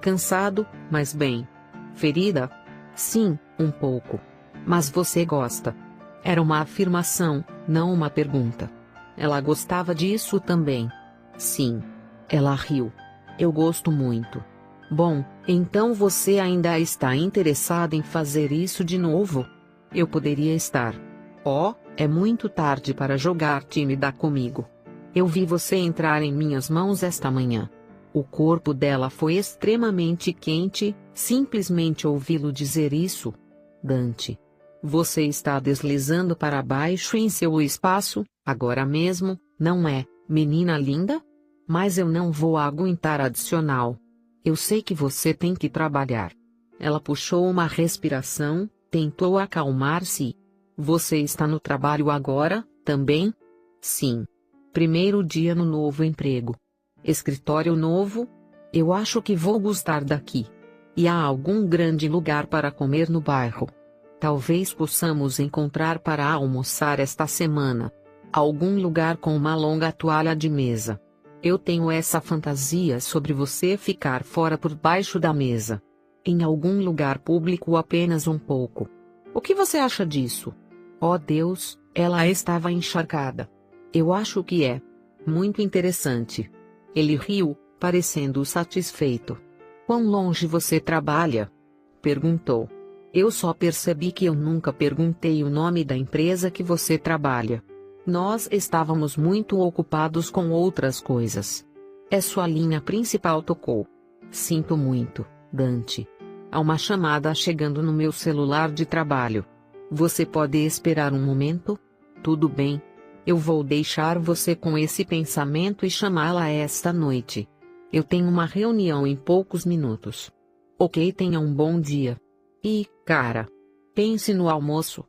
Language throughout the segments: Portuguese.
cansado, mas bem. Ferida? Sim, um pouco. Mas você gosta? Era uma afirmação, não uma pergunta. Ela gostava disso também. Sim. Ela riu. Eu gosto muito. Bom, então você ainda está interessado em fazer isso de novo? Eu poderia estar. Oh, é muito tarde para jogar tímida comigo. Eu vi você entrar em minhas mãos esta manhã. O corpo dela foi extremamente quente, simplesmente ouvi-lo dizer isso. Dante. Você está deslizando para baixo em seu espaço, agora mesmo, não é, menina linda? Mas eu não vou aguentar adicional. Eu sei que você tem que trabalhar. Ela puxou uma respiração, tentou acalmar-se. Você está no trabalho agora, também? Sim. Primeiro dia no novo emprego. Escritório novo? Eu acho que vou gostar daqui. E há algum grande lugar para comer no bairro? Talvez possamos encontrar para almoçar esta semana. Algum lugar com uma longa toalha de mesa. Eu tenho essa fantasia sobre você ficar fora por baixo da mesa. Em algum lugar público apenas um pouco. O que você acha disso? Oh Deus, ela estava encharcada. Eu acho que é muito interessante. Ele riu, parecendo satisfeito. Quão longe você trabalha? Perguntou. Eu só percebi que eu nunca perguntei o nome da empresa que você trabalha. Nós estávamos muito ocupados com outras coisas. É sua linha principal tocou. Sinto muito, Dante. Há uma chamada chegando no meu celular de trabalho. Você pode esperar um momento? Tudo bem. Eu vou deixar você com esse pensamento e chamá-la esta noite. Eu tenho uma reunião em poucos minutos. Ok, tenha um bom dia. E, cara, pense no almoço.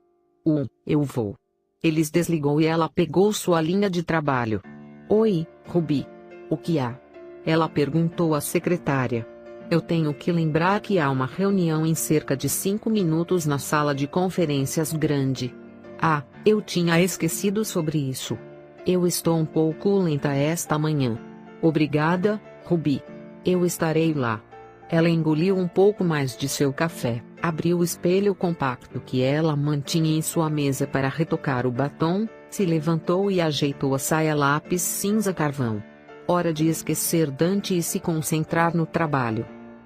Eu vou. Eles desligou e ela pegou sua linha de trabalho. Oi, Ruby. O que há? Ela perguntou à secretária. Eu tenho que lembrar que há uma reunião em cerca de 5 minutos na sala de conferências grande. Ah, eu tinha esquecido sobre isso. Eu estou um pouco lenta esta manhã. Obrigada, Ruby. Eu estarei lá. Ela engoliu um pouco mais de seu café, abriu o espelho compacto que ela mantinha em sua mesa para retocar o batom, se levantou e ajeitou a saia lápis cinza carvão. Hora de esquecer Dante e se concentrar no trabalho.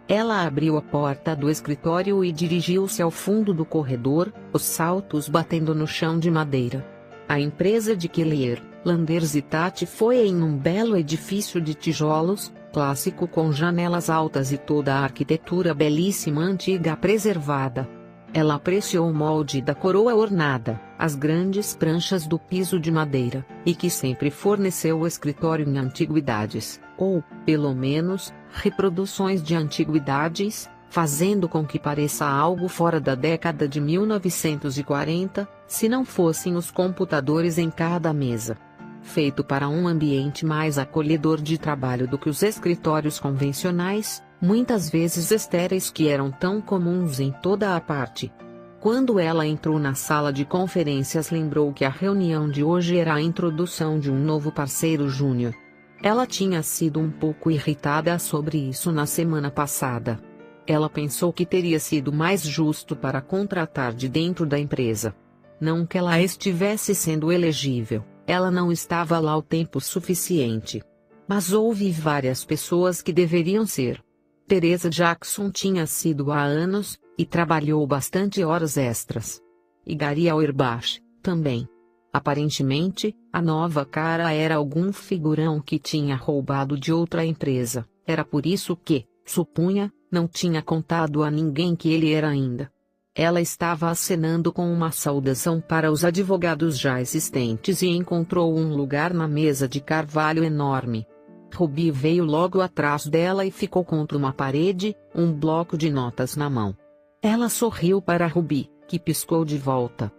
Ela abriu a porta do escritório e dirigiu-se ao fundo do corredor, os saltos batendo no chão de madeira. A empresa de Keller, Landers e Tati foi em um belo edifício de tijolos, clássico com janelas altas e toda a arquitetura belíssima antiga preservada. Ela apreciou o molde da coroa ornada, as grandes pranchas do piso de madeira, e que sempre forneceu o escritório em antiguidades, ou, pelo menos, reproduções de antiguidades, fazendo com que pareça algo fora da década de 1940, se não fossem os computadores em cada mesa. Feito para um ambiente mais acolhedor de trabalho do que os escritórios convencionais, muitas vezes estéreis que eram tão comuns em toda a parte. Quando ela entrou na sala de conferências, lembrou que a reunião de hoje era a introdução de um novo parceiro júnior. Ela tinha sido um pouco irritada sobre isso na semana passada. Ela pensou que teria sido mais justo para contratar de dentro da empresa. Não que ela estivesse sendo elegível, ela não estava lá o tempo suficiente. Mas houve várias pessoas que deveriam ser. Teresa Jackson tinha sido há anos, e trabalhou bastante horas extras. E Gary Auerbach, também. Aparentemente, a nova cara era algum figurão que tinha roubado de outra empresa, era por isso que, supunha, não tinha contado a ninguém que ele era ainda. Ela estava acenando com uma saudação para os advogados já existentes e encontrou um lugar na mesa de carvalho enorme. Ruby veio logo atrás dela e ficou contra uma parede, um bloco de notas na mão. Ela sorriu para Ruby, que piscou de volta.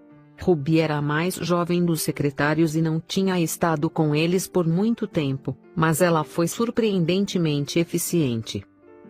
Ruby era a mais jovem dos secretários e não tinha estado com eles por muito tempo, mas ela foi surpreendentemente eficiente.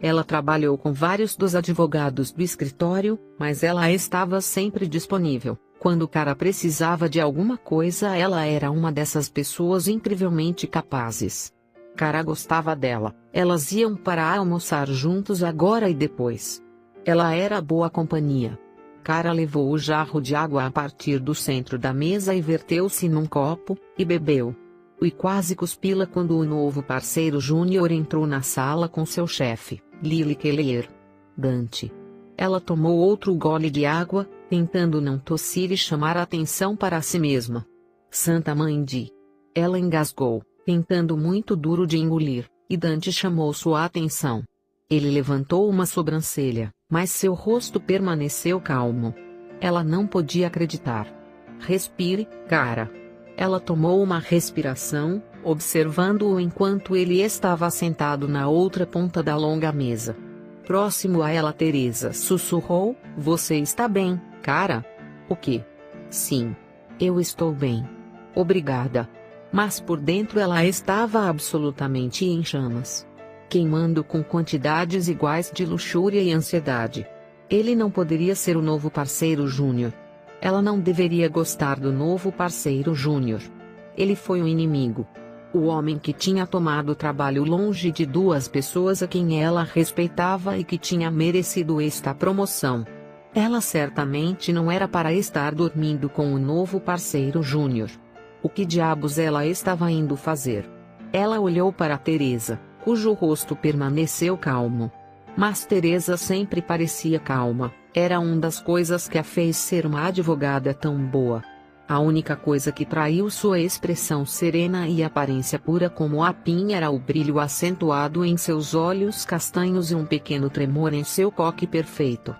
Ela trabalhou com vários dos advogados do escritório, mas ela estava sempre disponível. Quando o cara precisava de alguma coisa, ela era uma dessas pessoas incrivelmente capazes. Cara gostava dela, elas iam para almoçar juntos agora e depois. Ela era boa companhia. Cara levou o jarro de água a partir do centro da mesa e verteu-se num copo, e bebeu. E quase cuspila quando o novo parceiro Júnior entrou na sala com seu chefe, Lily Keller. Dante. Ela tomou outro gole de água, tentando não tossir e chamar a atenção para si mesma. Santa Mãe de... Ela engasgou, tentando muito duro de engolir, e Dante chamou sua atenção. Ele levantou uma sobrancelha, mas seu rosto permaneceu calmo. Ela não podia acreditar. Respire, cara. Ela tomou uma respiração, observando-o enquanto ele estava sentado na outra ponta da longa mesa. Próximo a ela, Teresa sussurrou: "Você está bem, cara?" "O quê?" "Sim. Eu estou bem. Obrigada." Mas por dentro ela estava absolutamente em chamas. Queimando com quantidades iguais de luxúria e ansiedade. Ele não poderia ser o novo parceiro Júnior. Ela não deveria gostar do novo parceiro Júnior. Ele foi um inimigo. O homem que tinha tomado o trabalho longe de duas pessoas a quem ela respeitava e que tinha merecido esta promoção. Ela certamente não era para estar dormindo com o novo parceiro Júnior. O que diabos ela estava indo fazer? Ela olhou para Teresa, cujo rosto permaneceu calmo. Mas Teresa sempre parecia calma, era uma das coisas que a fez ser uma advogada tão boa. A única coisa que traiu sua expressão serena e aparência pura como a pinha era o brilho acentuado em seus olhos castanhos e um pequeno tremor em seu coque perfeito.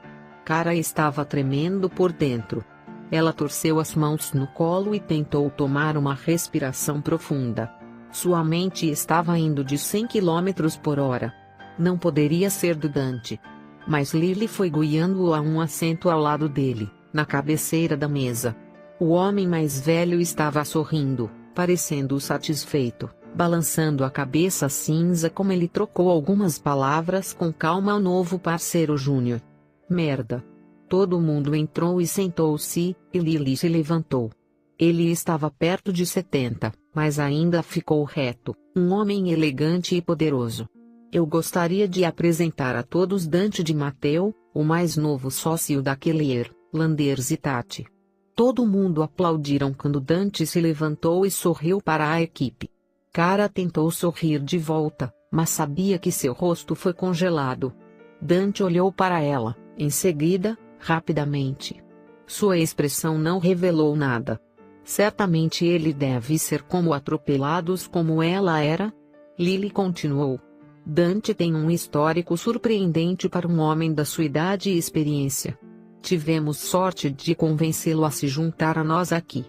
Cara estava tremendo por dentro. Ela torceu as mãos no colo e tentou tomar uma respiração profunda. Sua mente estava indo de 100 km por hora. Não poderia ser do Dante. Mas Lily foi guiando-o a um assento ao lado dele, na cabeceira da mesa. O homem mais velho estava sorrindo, parecendo satisfeito, balançando a cabeça cinza como ele trocou algumas palavras com calma ao novo parceiro Júnior. Merda. Todo mundo entrou e sentou-se, e Lily se levantou. Ele estava perto de 70, mas ainda ficou reto, um homem elegante e poderoso. Eu gostaria de apresentar a todos Dante de Matteo, o mais novo sócio da Keller, Landers e Tati. Todo mundo aplaudiram quando Dante se levantou e sorriu para a equipe. Cara tentou sorrir de volta, mas sabia que seu rosto foi congelado. Dante olhou para ela, em seguida, rapidamente. Sua expressão não revelou nada. Certamente ele deve ser como atropelados como ela era. Lily continuou. Dante tem um histórico surpreendente para um homem da sua idade e experiência. Tivemos sorte de convencê-lo a se juntar a nós aqui.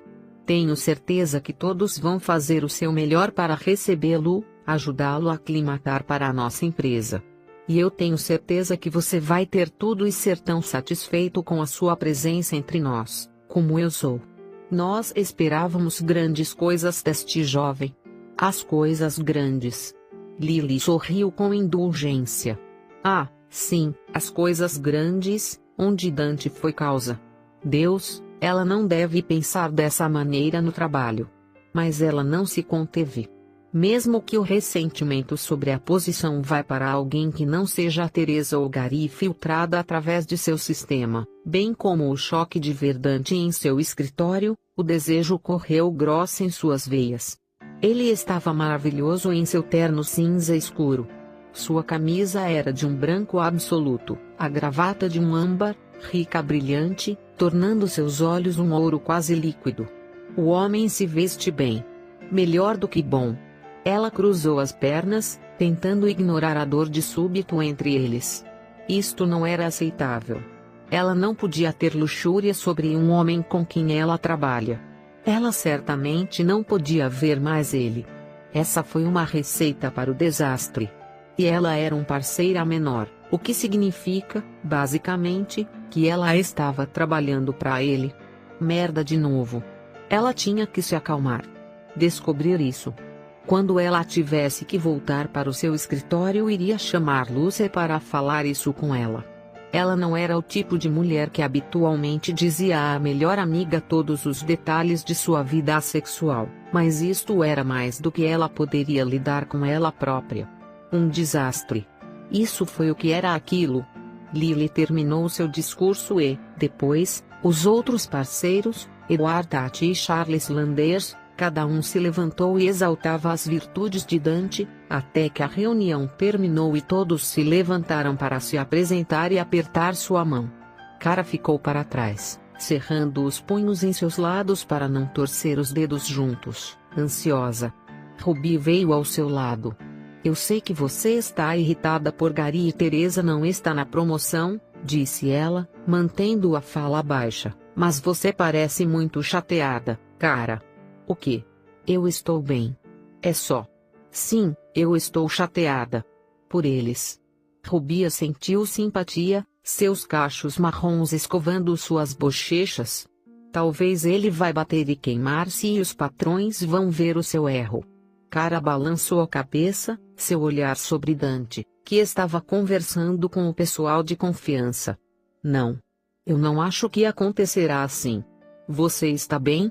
Tenho certeza que todos vão fazer o seu melhor para recebê-lo, ajudá-lo a aclimatar para a nossa empresa. E eu tenho certeza que você vai ter tudo e ser tão satisfeito com a sua presença entre nós, como eu sou. Nós esperávamos grandes coisas deste jovem. As coisas grandes. Lily sorriu com indulgência. Ah, sim, as coisas grandes, onde Dante foi causa. Deus, ela não deve pensar dessa maneira no trabalho. Mas ela não se conteve. Mesmo que o ressentimento sobre a posição vá para alguém que não seja a Teresa ou Gary filtrada através de seu sistema, bem como o choque de ver Dante em seu escritório, o desejo correu grosso em suas veias. Ele estava maravilhoso em seu terno cinza escuro. Sua camisa era de um branco absoluto, a gravata de um âmbar, rica brilhante, tornando seus olhos um ouro quase líquido. O homem se veste bem. Melhor do que bom. Ela cruzou as pernas, tentando ignorar a dor de súbito entre eles. Isto não era aceitável. Ela não podia ter luxúria sobre um homem com quem ela trabalha. Ela certamente não podia ver mais ele. Essa foi uma receita para o desastre. E ela era um parceira menor, o que significa, basicamente, que ela estava trabalhando para ele. Merda de novo. Ela tinha que se acalmar. Descobrir isso. Quando ela tivesse que voltar para o seu escritório, iria chamar Lucy para falar isso com ela. Ela não era o tipo de mulher que habitualmente dizia à melhor amiga todos os detalhes de sua vida sexual, mas isto era mais do que ela poderia lidar com ela própria. Um desastre. Isso foi o que era aquilo. Lily terminou seu discurso e, depois, os outros parceiros, Edward Tate e Charles Landers, cada um se levantou e exaltava as virtudes de Dante, até que a reunião terminou e todos se levantaram para se apresentar e apertar sua mão. Cara ficou para trás, cerrando os punhos em seus lados para não torcer os dedos juntos, ansiosa. Ruby veio ao seu lado. Eu sei que você está irritada por Gary e Teresa não está na promoção, disse ela, mantendo a fala baixa, mas você parece muito chateada, cara. O quê? Eu estou bem. É só. Sim, eu estou chateada. Por eles. Ruby sentiu simpatia, seus cachos marrons escovando suas bochechas. Talvez ele vai bater e queimar-se e os patrões vão ver o seu erro. Cara balançou a cabeça, seu olhar sobre Dante, que estava conversando com o pessoal de confiança. Não. Eu não acho que acontecerá assim. Você está bem?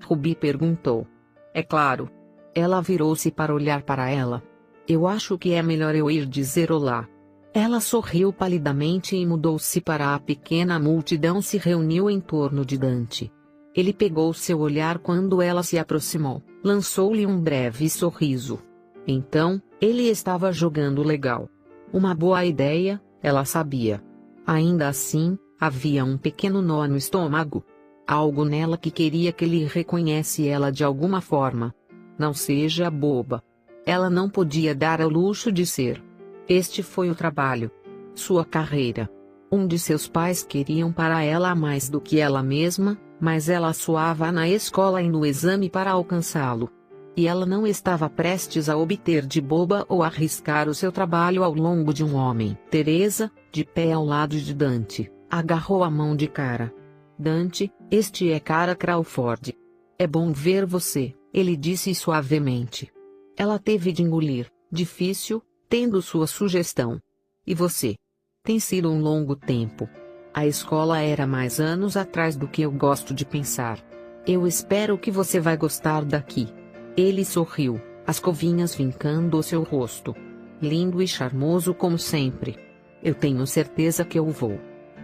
Ruby perguntou. É claro. Ela virou-se para olhar para ela. Eu acho que é melhor eu ir dizer olá. Ela sorriu palidamente e mudou-se para a pequena multidão se reuniu em torno de Dante. Ele pegou seu olhar quando ela se aproximou, lançou-lhe um breve sorriso. Então, ele estava jogando legal. Uma boa ideia, ela sabia. Ainda assim, havia um pequeno nó no estômago. Algo nela que queria que ele reconhecesse ela de alguma forma. Não seja boba. Ela não podia dar ao luxo de ser. Este foi o trabalho. Sua carreira. Um de seus pais queriam para ela mais do que ela mesma, mas ela suava na escola e no exame para alcançá-lo. E ela não estava prestes a obter de boba ou arriscar o seu trabalho ao longo de um homem. Teresa, de pé ao lado de Dante, agarrou a mão de Cara. Dante, este é Cara Crawford. É bom ver você, ele disse suavemente. Ela teve de engolir, difícil, tendo sua sugestão. E você? Tem sido um longo tempo. A escola era mais anos atrás do que eu gosto de pensar. Eu espero que você vai gostar daqui. Ele sorriu, as covinhas vincando o seu rosto. Lindo e charmoso como sempre. Eu tenho certeza que eu vou.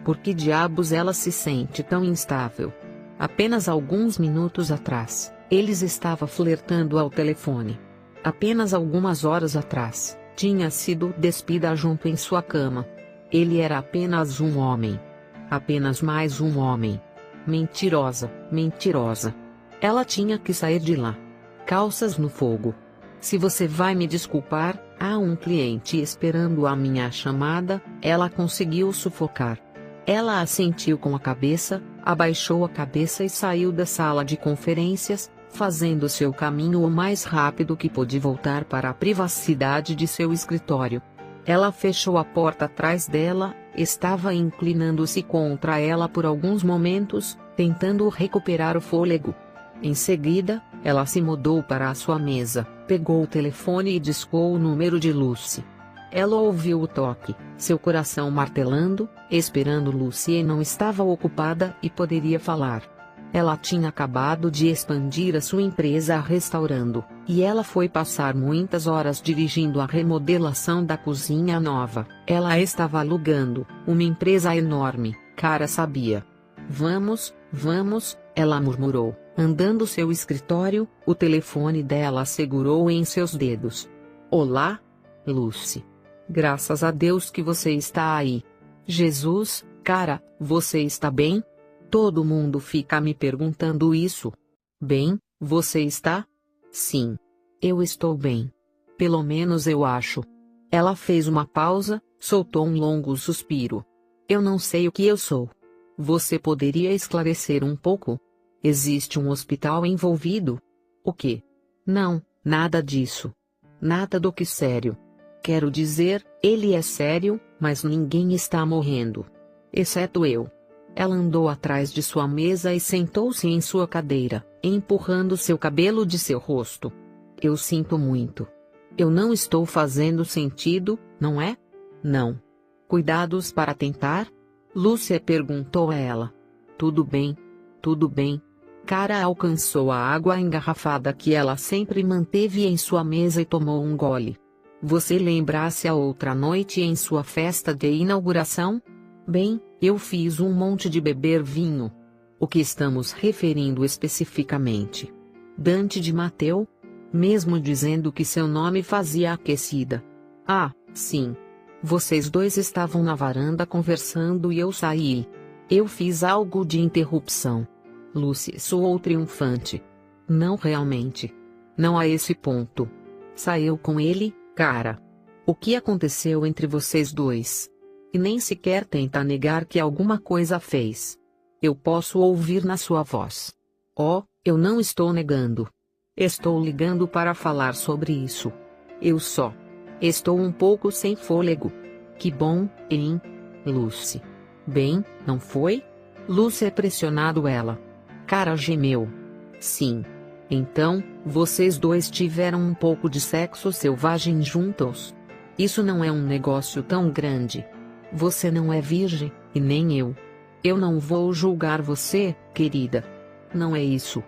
Por que diabos ela se sente tão instável? Apenas alguns minutos atrás, eles estavam flertando ao telefone. Apenas algumas horas atrás, tinha sido despida junto em sua cama. Ele era apenas um homem. Apenas mais um homem. Mentirosa, mentirosa. Ela tinha que sair de lá. Calças no fogo. Se você vai me desculpar, há um cliente esperando a minha chamada, ela conseguiu sufocar. Ela assentiu com a cabeça, abaixou a cabeça e saiu da sala de conferências, fazendo seu caminho o mais rápido que pôde voltar para a privacidade de seu escritório. Ela fechou a porta atrás dela, estava inclinando-se contra ela por alguns momentos, tentando recuperar o fôlego. Em seguida, ela se mudou para a sua mesa, pegou o telefone e discou o número de Lucy. Ela ouviu o toque, seu coração martelando, esperando Lucy e não estava ocupada e poderia falar. Ela tinha acabado de expandir a sua empresa restaurando, e ela foi passar muitas horas dirigindo a remodelação da cozinha nova. Ela estava alugando uma empresa enorme, Cara sabia. Vamos, ela murmurou, andando seu escritório, o telefone dela segurou em seus dedos. Olá, Lucy. Graças a Deus que você está aí. Jesus, Cara, você está bem? Todo mundo fica me perguntando isso. Bem, você está? Sim. Eu estou bem. Pelo menos eu acho. Ela fez uma pausa, soltou um longo suspiro. Eu não sei o que eu sou. Você poderia esclarecer um pouco? Existe um hospital envolvido? O quê? Não, nada disso. Nada do que sério. Quero dizer, ele é sério, mas ninguém está morrendo. Exceto eu. Ela andou atrás de sua mesa e sentou-se em sua cadeira, empurrando seu cabelo de seu rosto. Eu sinto muito. Eu não estou fazendo sentido, não é? Não. Cuidados para tentar? Lúcia perguntou a ela. Tudo bem. Tudo bem. Cara alcançou a água engarrafada que ela sempre manteve em sua mesa e tomou um gole. Você lembra-se a outra noite em sua festa de inauguração? Bem, eu fiz um monte de beber vinho. O que estamos referindo especificamente? Dante de Mateu? Mesmo dizendo que seu nome fazia aquecida. Ah, sim. Vocês dois estavam na varanda conversando e eu saí. Eu fiz algo de interrupção. Lucy soou triunfante. Não realmente. Não a esse ponto. Saiu com ele, cara. O que aconteceu entre vocês dois? E nem sequer tenta negar que alguma coisa fez. Eu posso ouvir na sua voz. Oh, eu não estou negando. Estou ligando para falar sobre isso. Eu só estou um pouco sem fôlego. Que bom, hein, Lucy? Bem, não foi? Lucy pressionado ela. Cara gemeu. Sim. Então, vocês dois tiveram um pouco de sexo selvagem juntos? Isso não é um negócio tão grande. Você não é virgem, e nem eu. Eu não vou julgar você, querida. Não é isso.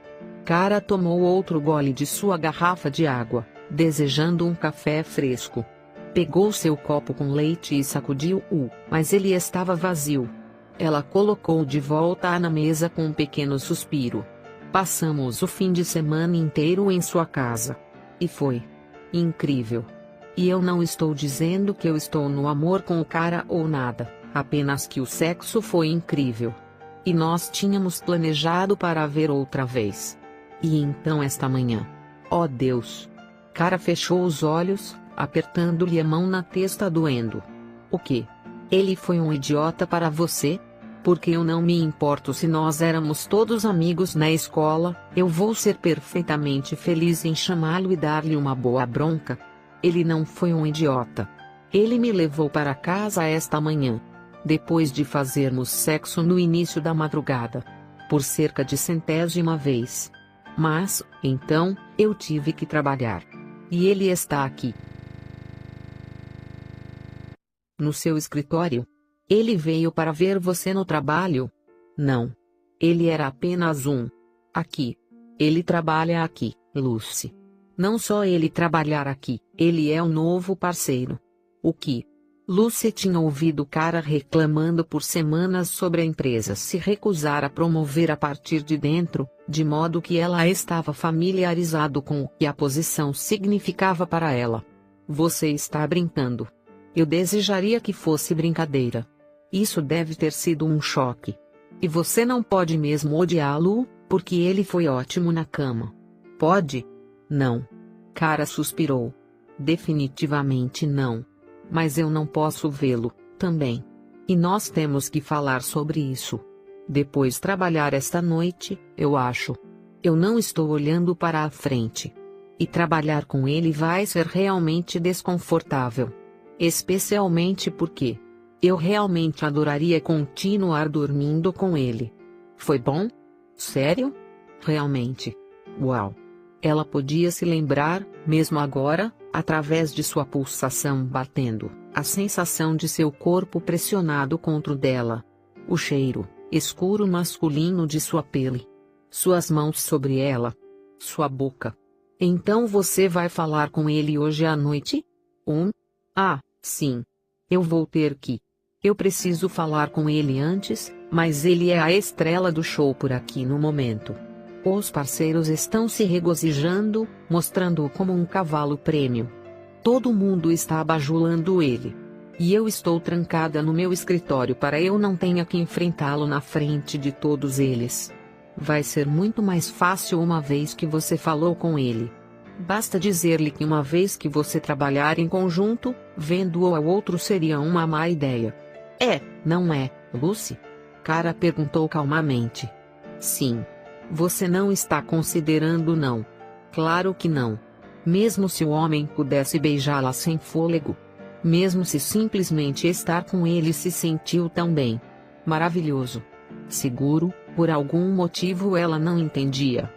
Cara tomou outro gole de sua garrafa de água, desejando um café fresco. Pegou seu copo com leite e sacudiu-o, mas ele estava vazio. Ela colocou de volta na mesa com um pequeno suspiro. Passamos o fim de semana inteiro em sua casa. E foi incrível. E eu não estou dizendo que eu estou no amor com o cara ou nada, apenas que o sexo foi incrível. E nós tínhamos planejado para ver outra vez. E então esta manhã. Oh Deus! Cara fechou os olhos, apertando-lhe a mão na testa doendo. O quê? Ele foi um idiota para você? Porque eu não me importo se nós éramos todos amigos na escola, eu vou ser perfeitamente feliz em chamá-lo e dar-lhe uma boa bronca. Ele não foi um idiota. Ele me levou para casa esta manhã. Depois de fazermos sexo no início da madrugada. Por cerca de 100ª vez. Mas, então, eu tive que trabalhar. E ele está aqui. No seu escritório. Ele veio para ver você no trabalho? Não. Ele era apenas um. Aqui. Ele trabalha aqui, Lucy. Não só ele trabalhar aqui, ele é um novo parceiro. O que? Lucy tinha ouvido cara reclamando por semanas sobre a empresa se recusar a promover a partir de dentro, de modo que ela estava familiarizado com o que a posição significava para ela. Você está brincando. Eu desejaria que fosse brincadeira. Isso deve ter sido um choque. E você não pode mesmo odiá-lo, porque ele foi ótimo na cama. Pode? Não. Cara suspirou. Definitivamente não. Mas eu não posso vê-lo, também. E nós temos que falar sobre isso. Depois trabalhar esta noite, eu acho. Eu não estou olhando para a frente. E trabalhar com ele vai ser realmente desconfortável. Especialmente porque eu realmente adoraria continuar dormindo com ele. Foi bom? Sério? Realmente. Uau! Ela podia se lembrar, mesmo agora, através de sua pulsação batendo, a sensação de seu corpo pressionado contra o dela. O cheiro, escuro masculino de sua pele. Suas mãos sobre ela. Sua boca. Então você vai falar com ele hoje à noite? Ah, sim. Eu vou ter que. Eu preciso falar com ele antes, mas ele é a estrela do show por aqui no momento. Os parceiros estão se regozijando, mostrando-o como um cavalo prêmio. Todo mundo está bajulando ele. E eu estou trancada no meu escritório para eu não tenha que enfrentá-lo na frente de todos eles. Vai ser muito mais fácil uma vez que você falou com ele. Basta dizer-lhe que uma vez que você trabalhar em conjunto, vendo-o ao outro seria uma má ideia. Não é, Lucy? Cara perguntou calmamente. Sim. Você não está considerando não. Claro que não. Mesmo se o homem pudesse beijá-la sem fôlego. Mesmo se simplesmente estar com ele se sentiu tão bem. Maravilhoso. Seguro, por algum motivo ela não entendia.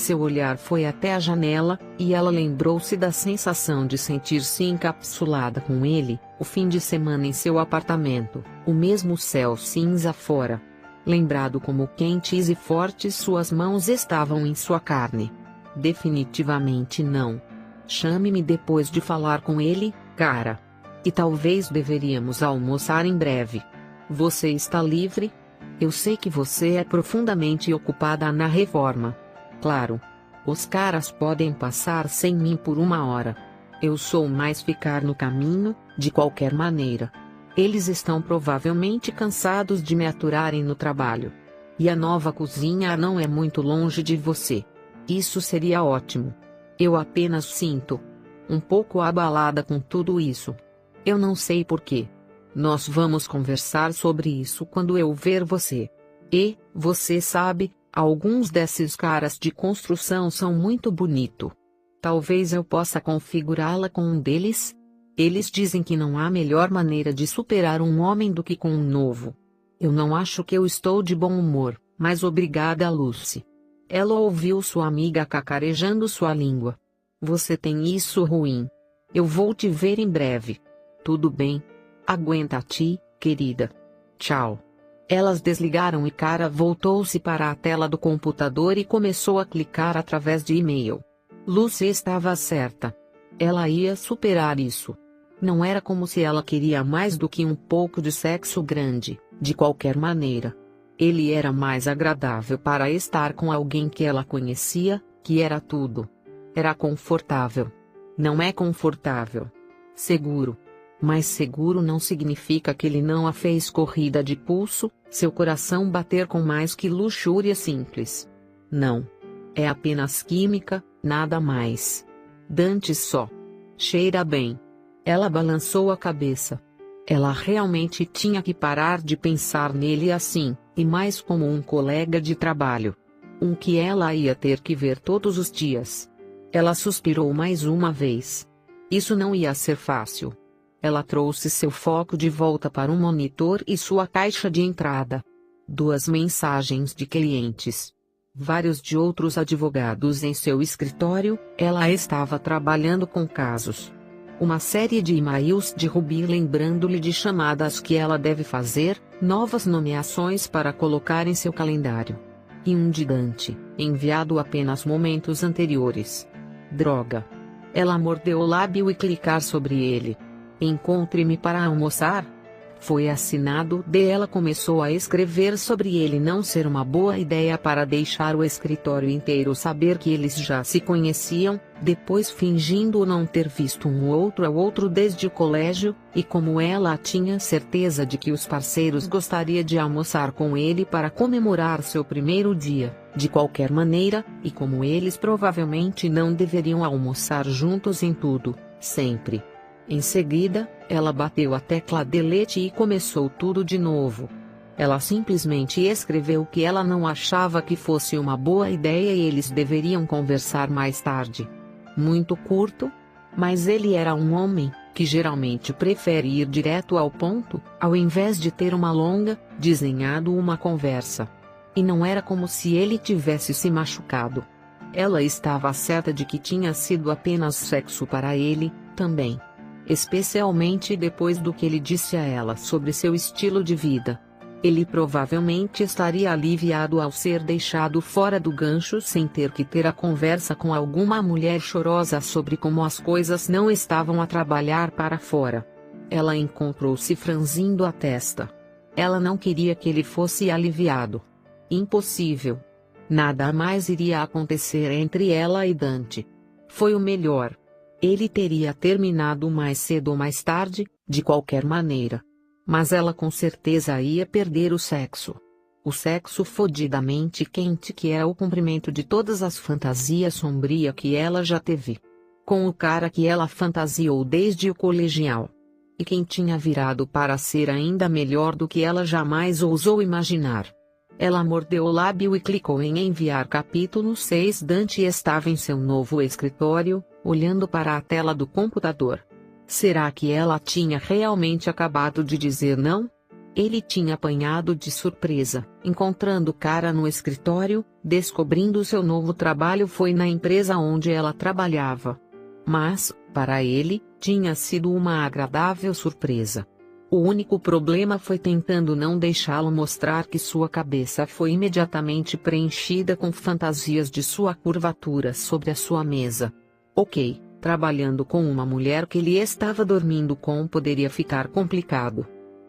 Seu olhar foi até a janela, e ela lembrou-se da sensação de sentir-se encapsulada com ele, o fim de semana em seu apartamento, o mesmo céu cinza fora. Lembrado como quentes e fortes suas mãos estavam em sua carne. Definitivamente não. Chame-me depois de falar com ele, cara. E talvez deveríamos almoçar em breve. Você está livre? Eu sei que você é profundamente ocupada na reforma. Claro. Os caras podem passar sem mim por 1 hora. Eu sou mais ficar no caminho, de qualquer maneira. Eles estão provavelmente cansados de me aturarem no trabalho. E a nova cozinha não é muito longe de você. Isso seria ótimo. Eu apenas sinto um pouco abalada com tudo isso. Eu não sei porquê. Nós vamos conversar sobre isso quando eu ver você. E, você sabe, alguns desses caras de construção são muito bonito. Talvez eu possa configurá-la com um deles? Eles dizem que não há melhor maneira de superar um homem do que com um novo. Eu não acho que eu estou de bom humor, mas obrigada, Lucy. Ela ouviu sua amiga cacarejando sua língua. Você tem isso ruim. Eu vou te ver em breve. Tudo bem. Aguenta-te, querida. Tchau. Elas desligaram e Cara voltou-se para a tela do computador e começou a clicar através de e-mail. Lucy estava certa. Ela ia superar isso. Não era como se ela queria mais do que um pouco de sexo grande, de qualquer maneira. Ele era mais agradável para estar com alguém que ela conhecia, que era tudo. Era confortável. Não é confortável. Seguro. Mas seguro não significa que ele não a fez corrida de pulso, seu coração bater com mais que luxúria simples. Não. É apenas química, nada mais. Dante só. Cheira bem. Ela balançou a cabeça. Ela realmente tinha que parar de pensar nele assim, e mais como um colega de trabalho. Um que ela ia ter que ver todos os dias. Ela suspirou mais uma vez. Isso não ia ser fácil. Ela trouxe seu foco de volta para o monitor e sua caixa de entrada. 2 mensagens de clientes. Vários de outros advogados em seu escritório. Ela estava trabalhando com casos. Uma série de e-mails de Ruby lembrando-lhe de chamadas que ela deve fazer, novas nomeações para colocar em seu calendário. E um de Dante, enviado apenas momentos anteriores. Droga. Ela mordeu o lábio e clicar sobre ele. Encontre-me para almoçar? Foi assinado de ela começou a escrever sobre ele não ser uma boa ideia para deixar o escritório inteiro saber que eles já se conheciam, depois fingindo não ter visto um outro ao outro desde o colégio, e como ela tinha certeza de que os parceiros gostariam de almoçar com ele para comemorar seu primeiro dia, de qualquer maneira, e como eles provavelmente não deveriam almoçar juntos em tudo, sempre. Em seguida, ela bateu a tecla delete e começou tudo de novo. Ela simplesmente escreveu que ela não achava que fosse uma boa ideia e eles deveriam conversar mais tarde. Muito curto? Mas ele era um homem, que geralmente prefere ir direto ao ponto, ao invés de ter uma longa, desenhado uma conversa. E não era como se ele tivesse se machucado. Ela estava certa de que tinha sido apenas sexo para ele, também. Especialmente depois do que ele disse a ela sobre seu estilo de vida. Ele provavelmente estaria aliviado ao ser deixado fora do gancho sem ter que ter a conversa com alguma mulher chorosa sobre como as coisas não estavam a trabalhar para fora. Ela encontrou-se franzindo a testa. Ela não queria que ele fosse aliviado. Impossível. Nada mais iria acontecer entre ela e Dante. Foi o melhor. Ele teria terminado mais cedo ou mais tarde, de qualquer maneira. Mas ela com certeza ia perder o sexo. O sexo fodidamente quente que é o cumprimento de todas as fantasias sombrias que ela já teve. Com o cara que ela fantasiou desde o colegial. E quem tinha virado para ser ainda melhor do que ela jamais ousou imaginar. Ela mordeu o lábio e clicou em enviar capítulo 6. Dante estava em seu novo escritório, olhando para a tela do computador. Será que ela tinha realmente acabado de dizer não? Ele tinha apanhado de surpresa, encontrando Cara no escritório, descobrindo seu novo trabalho foi na empresa onde ela trabalhava. Mas, para ele, tinha sido uma agradável surpresa. O único problema foi tentando não deixá-lo mostrar que sua cabeça foi imediatamente preenchida com fantasias de sua curvatura sobre a sua mesa. Ok, trabalhando com uma mulher que ele estava dormindo com poderia ficar complicado.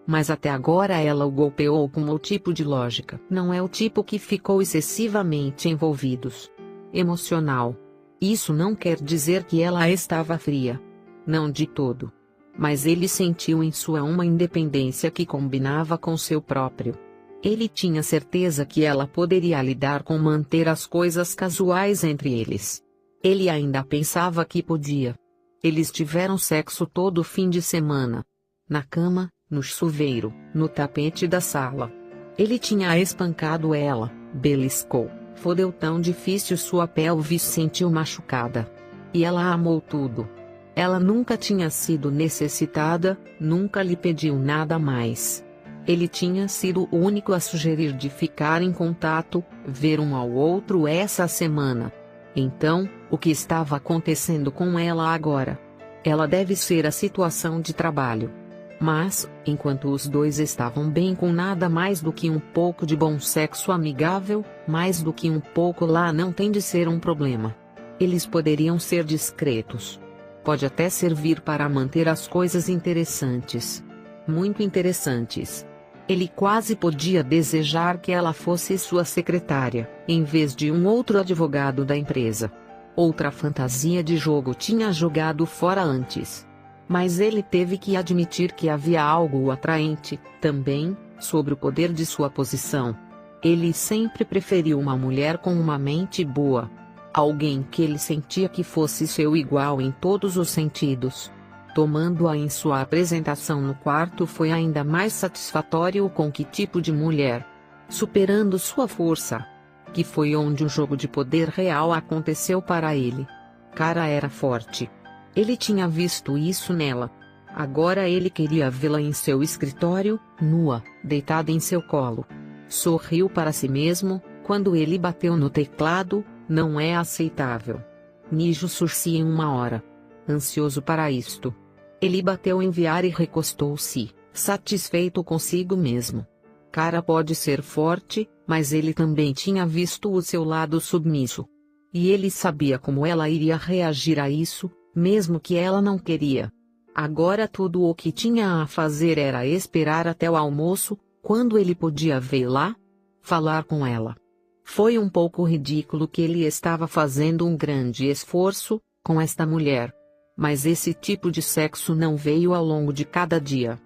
Mas até agora ela o golpeou com o tipo de lógica. Não é o tipo que ficou excessivamente envolvidos. Emocional. Isso não quer dizer que ela estava fria. Não de todo. Mas ele sentiu em sua uma independência que combinava com seu próprio. Ele tinha certeza que ela poderia lidar com manter as coisas casuais entre eles. Ele ainda pensava que podia. Eles tiveram sexo todo fim de semana. Na cama, no chuveiro, no tapete da sala. Ele tinha espancado ela, beliscou, fodeu tão difícil sua pelvis sentiu machucada. E ela amou tudo. Ela nunca tinha sido necessitada, nunca lhe pediu nada mais. Ele tinha sido o único a sugerir de ficar em contato, ver um ao outro essa semana. Então, o que estava acontecendo com ela agora? Ela deve ser a situação de trabalho. Mas, enquanto os dois estavam bem com nada mais do que um pouco de bom sexo amigável, mais do que um pouco lá não tem de ser um problema. Eles poderiam ser discretos. Pode até servir para manter as coisas interessantes. Muito interessantes. Ele quase podia desejar que ela fosse sua secretária, em vez de um outro advogado da empresa. Outra fantasia de jogo tinha jogado fora antes. Mas ele teve que admitir que havia algo atraente, também, sobre o poder de sua posição. Ele sempre preferiu uma mulher com uma mente boa. Alguém que ele sentia que fosse seu igual em todos os sentidos. Tomando-a em sua apresentação no quarto foi ainda mais satisfatório com que tipo de mulher. Superando sua força. Que foi onde o jogo de poder real aconteceu para ele. Cara era forte. Ele tinha visto isso nela. Agora ele queria vê-la em seu escritório, nua, deitada em seu colo. Sorriu para si mesmo, quando ele bateu no teclado. Não é aceitável. Nijo surgia em uma hora. Ansioso para isto. Ele bateu enviar e recostou-se, satisfeito consigo mesmo. Cara pode ser forte, mas ele também tinha visto o seu lado submisso. E ele sabia como ela iria reagir a isso, mesmo que ela não queria. Agora tudo o que tinha a fazer era esperar até o almoço, quando ele podia vê-la, falar com ela. Foi um pouco ridículo que ele estava fazendo um grande esforço, com esta mulher. Mas esse tipo de sexo não veio ao longo de cada dia.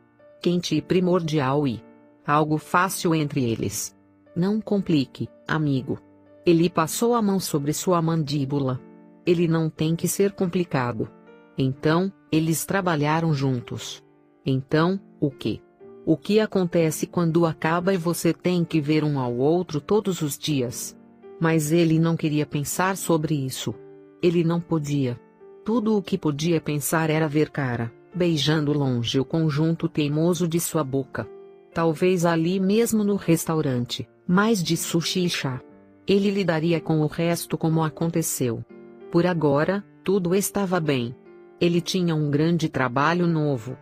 Quente e primordial e algo fácil entre eles. Não complique, amigo. Ele passou a mão sobre sua mandíbula. Ele não tem que ser complicado. Então, eles trabalharam juntos. Então, o quê? O que acontece quando acaba e você tem que ver um ao outro todos os dias? Mas ele não queria pensar sobre isso. Ele não podia. Tudo o que podia pensar era ver Cara, beijando longe o conjunto teimoso de sua boca. Talvez ali mesmo no restaurante, mais de sushi e chá. Ele lidaria com o resto como aconteceu. Por agora, tudo estava bem. Ele tinha um grande trabalho novo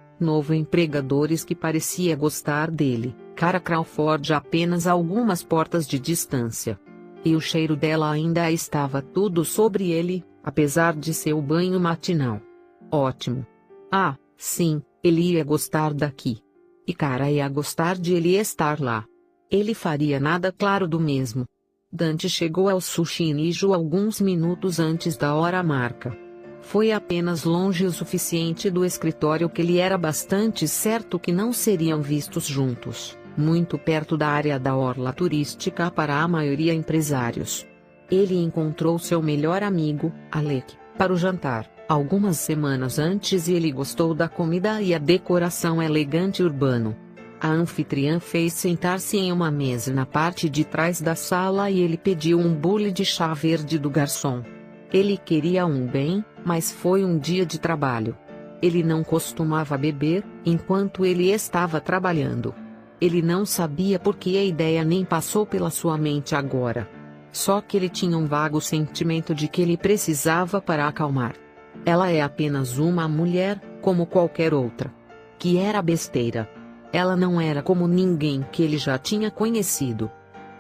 empregadores que parecia gostar dele, Cara Crawford a apenas algumas portas de distância. E o cheiro dela ainda estava tudo sobre ele, apesar de seu banho matinal. Ótimo. Ah, sim, ele ia gostar daqui. E Cara ia gostar de ele estar lá. Ele faria nada claro do mesmo. Dante chegou ao Sushi Nijo alguns minutos antes da hora marca. Foi apenas longe o suficiente do escritório que ele era bastante certo que não seriam vistos juntos, muito perto da área da orla turística para a maioria empresários. Ele encontrou seu melhor amigo, Alec, para o jantar, algumas semanas antes e ele gostou da comida e a decoração elegante urbano. A anfitriã fez sentar-se em uma mesa na parte de trás da sala e ele pediu um bule de chá verde do garçom. Ele queria um bem, mas foi um dia de trabalho. Ele não costumava beber, enquanto ele estava trabalhando. Ele não sabia por que a ideia nem passou pela sua mente agora. Só que ele tinha um vago sentimento de que ele precisava para acalmar. Ela é apenas uma mulher, como qualquer outra. Que era besteira. Ela não era como ninguém que ele já tinha conhecido.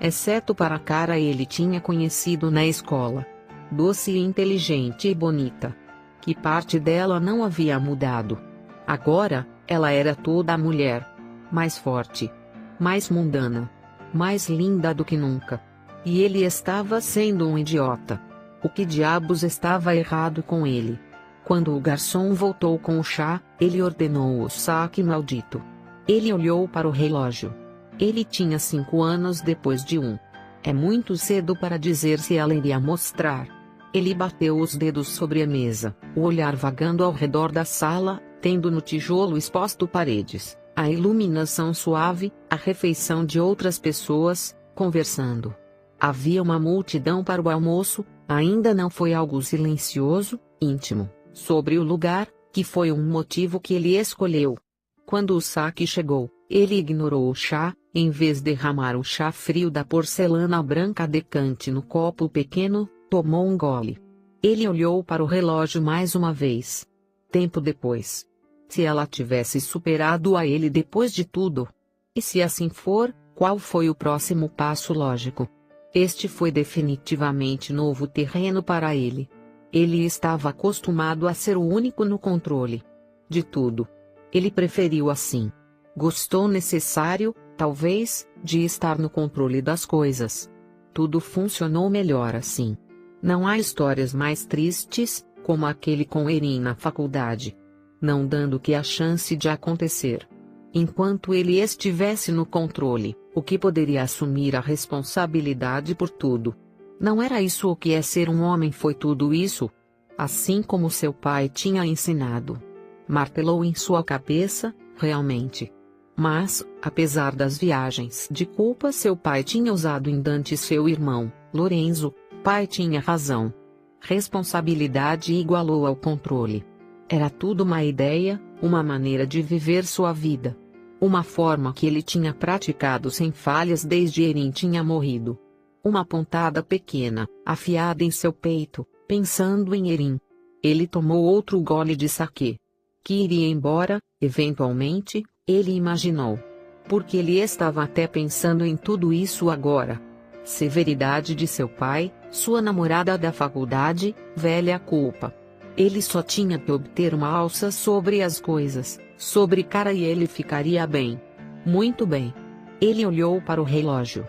Exceto para a cara ele tinha conhecido na escola. Doce e inteligente e bonita. Que parte dela não havia mudado. Agora, ela era toda a mulher. Mais forte. Mais mundana. Mais linda do que nunca. E ele estava sendo um idiota. O que diabos estava errado com ele? Quando o garçom voltou com o chá, ele ordenou o saque maldito. Ele olhou para o relógio. Ele tinha 5 anos depois de 1. É muito cedo para dizer se ela iria mostrar. Ele bateu os dedos sobre a mesa, o olhar vagando ao redor da sala, tendo no tijolo exposto paredes, a iluminação suave, a refeição de outras pessoas, conversando. Havia uma multidão para o almoço, ainda não foi algo silencioso, íntimo, sobre o lugar, que foi um motivo que ele escolheu. Quando o saque chegou, ele ignorou o chá, em vez de derramar o chá frio da porcelana branca decante no copo pequeno, tomou um gole. Ele olhou para o relógio mais uma vez. Tempo depois. Se ela tivesse superado a ele depois de tudo? E se assim for, qual foi o próximo passo lógico? Este foi definitivamente novo terreno para ele. Ele estava acostumado a ser o único no controle de tudo. Ele preferiu assim. Gostou necessário, talvez, de estar no controle das coisas. Tudo funcionou melhor assim. Não há histórias mais tristes, como aquele com Erin na faculdade. Não dando que a chance de acontecer. Enquanto ele estivesse no controle, o que poderia assumir a responsabilidade por tudo? Não era isso o que é ser um homem, foi tudo isso? Assim como seu pai tinha ensinado. Martelou em sua cabeça, realmente. Mas, apesar das viagens de culpa seu pai tinha usado em Dante e seu irmão, Lorenzo, pai tinha razão. Responsabilidade igualou ao controle. Era tudo uma ideia, uma maneira de viver sua vida. Uma forma que ele tinha praticado sem falhas desde Erin tinha morrido. Uma pontada pequena, afiada em seu peito, pensando em Erin. Ele tomou outro gole de saquê. Que iria embora, eventualmente, ele imaginou. Porque ele estava até pensando em tudo isso agora. Severidade de seu pai, sua namorada da faculdade, velha culpa. Ele só tinha que obter uma alça sobre as coisas, sobre cara e ele ficaria bem. Muito bem. Ele olhou para o relógio.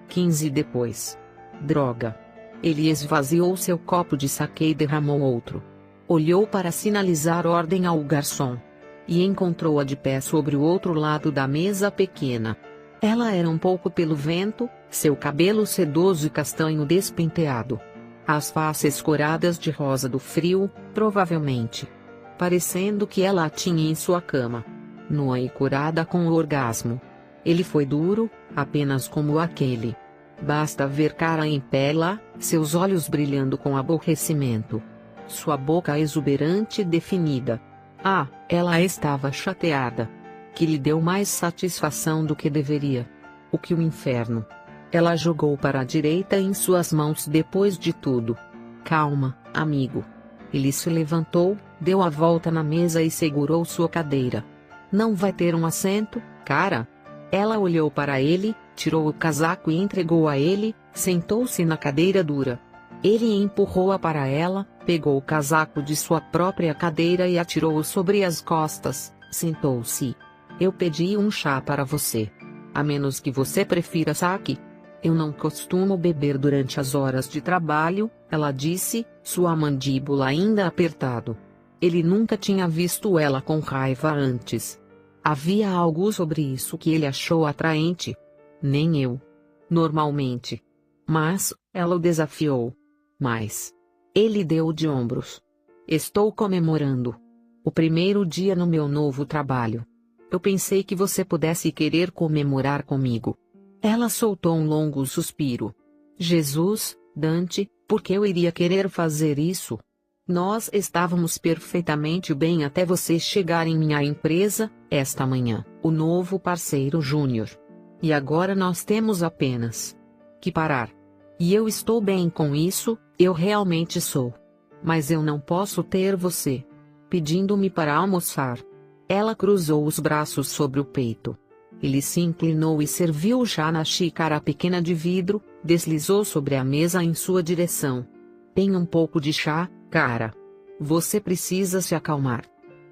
15 depois. Droga. Ele esvaziou seu copo de saquê e derramou outro. Olhou para sinalizar ordem ao garçom. E encontrou-a de pé sobre o outro lado da mesa pequena. Ela era um pouco pelo vento, seu cabelo sedoso e castanho despenteado. As faces coradas de rosa do frio, provavelmente. Parecendo que ela a tinha em sua cama. Nua e curada com o orgasmo. Ele foi duro, apenas como aquele. Basta ver cara em pé lá, seus olhos brilhando com aborrecimento. Sua boca exuberante e definida. Ah, ela estava chateada. Que lhe deu mais satisfação do que deveria. O que o inferno. Ela jogou para a direita em suas mãos depois de tudo. Calma, amigo. Ele se levantou, deu a volta na mesa e segurou sua cadeira. Não vai ter um assento, cara? Ela olhou para ele, tirou o casaco e entregou a ele, sentou-se na cadeira dura. Ele empurrou-a para ela, pegou o casaco de sua própria cadeira e atirou-o sobre as costas, sentou-se. Eu pedi um chá para você. A menos que você prefira saque. Eu não costumo beber durante as horas de trabalho, ela disse, sua mandíbula ainda apertado. Ele nunca tinha visto ela com raiva antes. Havia algo sobre isso que ele achou atraente. Nem eu. Normalmente. Mas, ela o desafiou. Mas. Ele deu de ombros. Estou comemorando. O primeiro dia no meu novo trabalho. Eu pensei que você pudesse querer comemorar comigo. Ela soltou um longo suspiro. Jesus, Dante, por que eu iria querer fazer isso? Nós estávamos perfeitamente bem até você chegar em minha empresa, esta manhã, o novo parceiro júnior. E agora nós temos apenas que parar. E eu estou bem com isso, eu realmente sou. Mas eu não posso ter você pedindo-me para almoçar. Ela cruzou os braços sobre o peito. Ele se inclinou e serviu o chá na xícara pequena de vidro, deslizou sobre a mesa em sua direção. Tem um pouco de chá, cara. Você precisa se acalmar.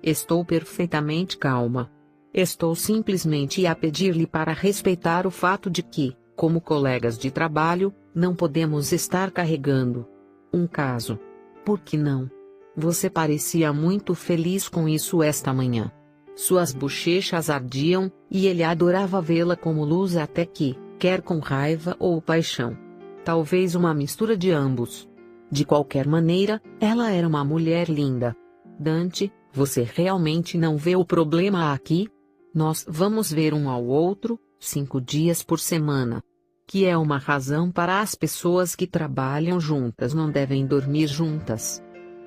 Estou perfeitamente calma. Estou simplesmente a pedir-lhe para respeitar o fato de que, como colegas de trabalho, não podemos estar carregando um caso. Por que não? Você parecia muito feliz com isso esta manhã. Suas bochechas ardiam, e ele adorava vê-la como luz até que, quer com raiva ou paixão. Talvez uma mistura de ambos. De qualquer maneira, ela era uma mulher linda. Dante, você realmente não vê o problema aqui? Nós vamos ver um ao outro, 5 dias por semana. Que é uma razão para as pessoas que trabalham juntas não devem dormir juntas.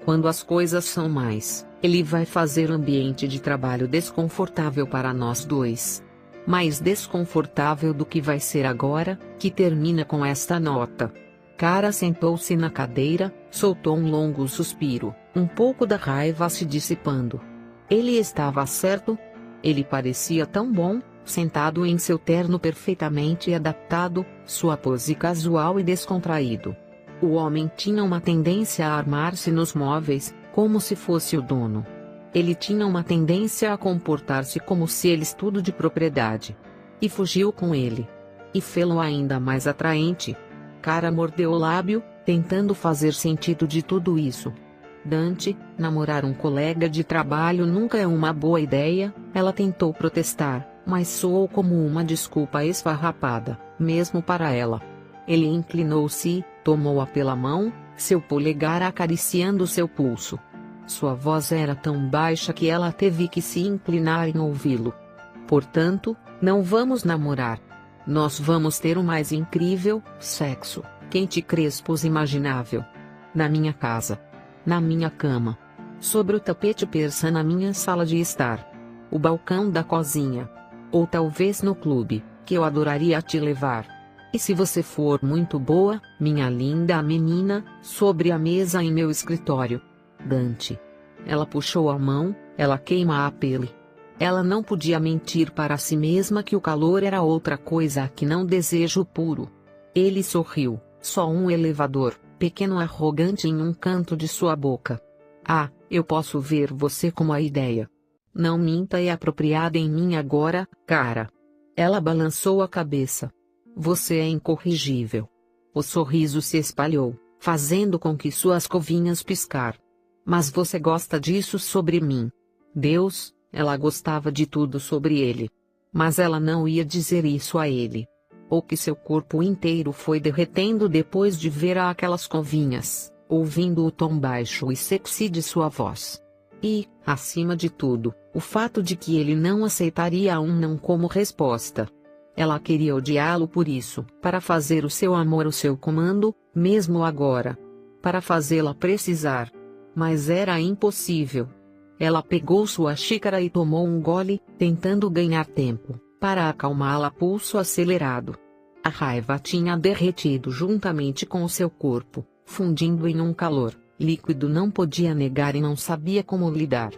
Quando as coisas são mais, ele vai fazer ambiente de trabalho desconfortável para nós dois. Mais desconfortável do que vai ser agora, que termina com esta nota. Cara sentou-se na cadeira, soltou um longo suspiro, um pouco da raiva se dissipando. Ele estava certo. Ele parecia tão bom, sentado em seu terno perfeitamente adaptado, sua pose casual e descontraído. O homem tinha uma tendência a armar-se nos móveis, como se fosse o dono. Ele tinha uma tendência a comportar-se como se eles tudo de propriedade. E fugiu com ele. E fê-lo ainda mais atraente. Cara mordeu o lábio, tentando fazer sentido de tudo isso. Dante, namorar um colega de trabalho nunca é uma boa ideia, ela tentou protestar, mas soou como uma desculpa esfarrapada, mesmo para ela. Ele inclinou-se, tomou-a pela mão, seu polegar acariciando seu pulso. Sua voz era tão baixa que ela teve que se inclinar em ouvi-lo. Portanto, não vamos namorar. Nós vamos ter o mais incrível sexo, quente e crespos imaginável. Na minha casa. Na minha cama. Sobre o tapete persa na minha sala de estar. O balcão da cozinha. Ou talvez no clube, que eu adoraria te levar. E se você for muito boa, minha linda menina, sobre a mesa em meu escritório. Dante. Ela puxou a mão, ela queima a pele. Ela não podia mentir para si mesma que o calor era outra coisa que não desejo puro. Ele sorriu, só um elevador, pequeno arrogante em um canto de sua boca. Ah, eu posso ver você como a ideia. Não minta, é apropriada em mim agora, cara. Ela balançou a cabeça. Você é incorrigível. O sorriso se espalhou, fazendo com que suas covinhas piscar. Mas você gosta disso sobre mim. Deus, ela gostava de tudo sobre ele. Mas ela não ia dizer isso a ele. Ou que seu corpo inteiro foi derretendo depois de ver aquelas covinhas, ouvindo o tom baixo e sexy de sua voz. E, acima de tudo, o fato de que ele não aceitaria um não como resposta. Ela queria odiá-lo por isso, para fazer o seu amor o seu comando, mesmo agora. Para fazê-la precisar. Mas era impossível. Ela pegou sua xícara e tomou um gole, tentando ganhar tempo, para acalmá-la a pulso acelerado. A raiva tinha derretido juntamente com o seu corpo, fundindo em um calor líquido, não podia negar e não sabia como lidar.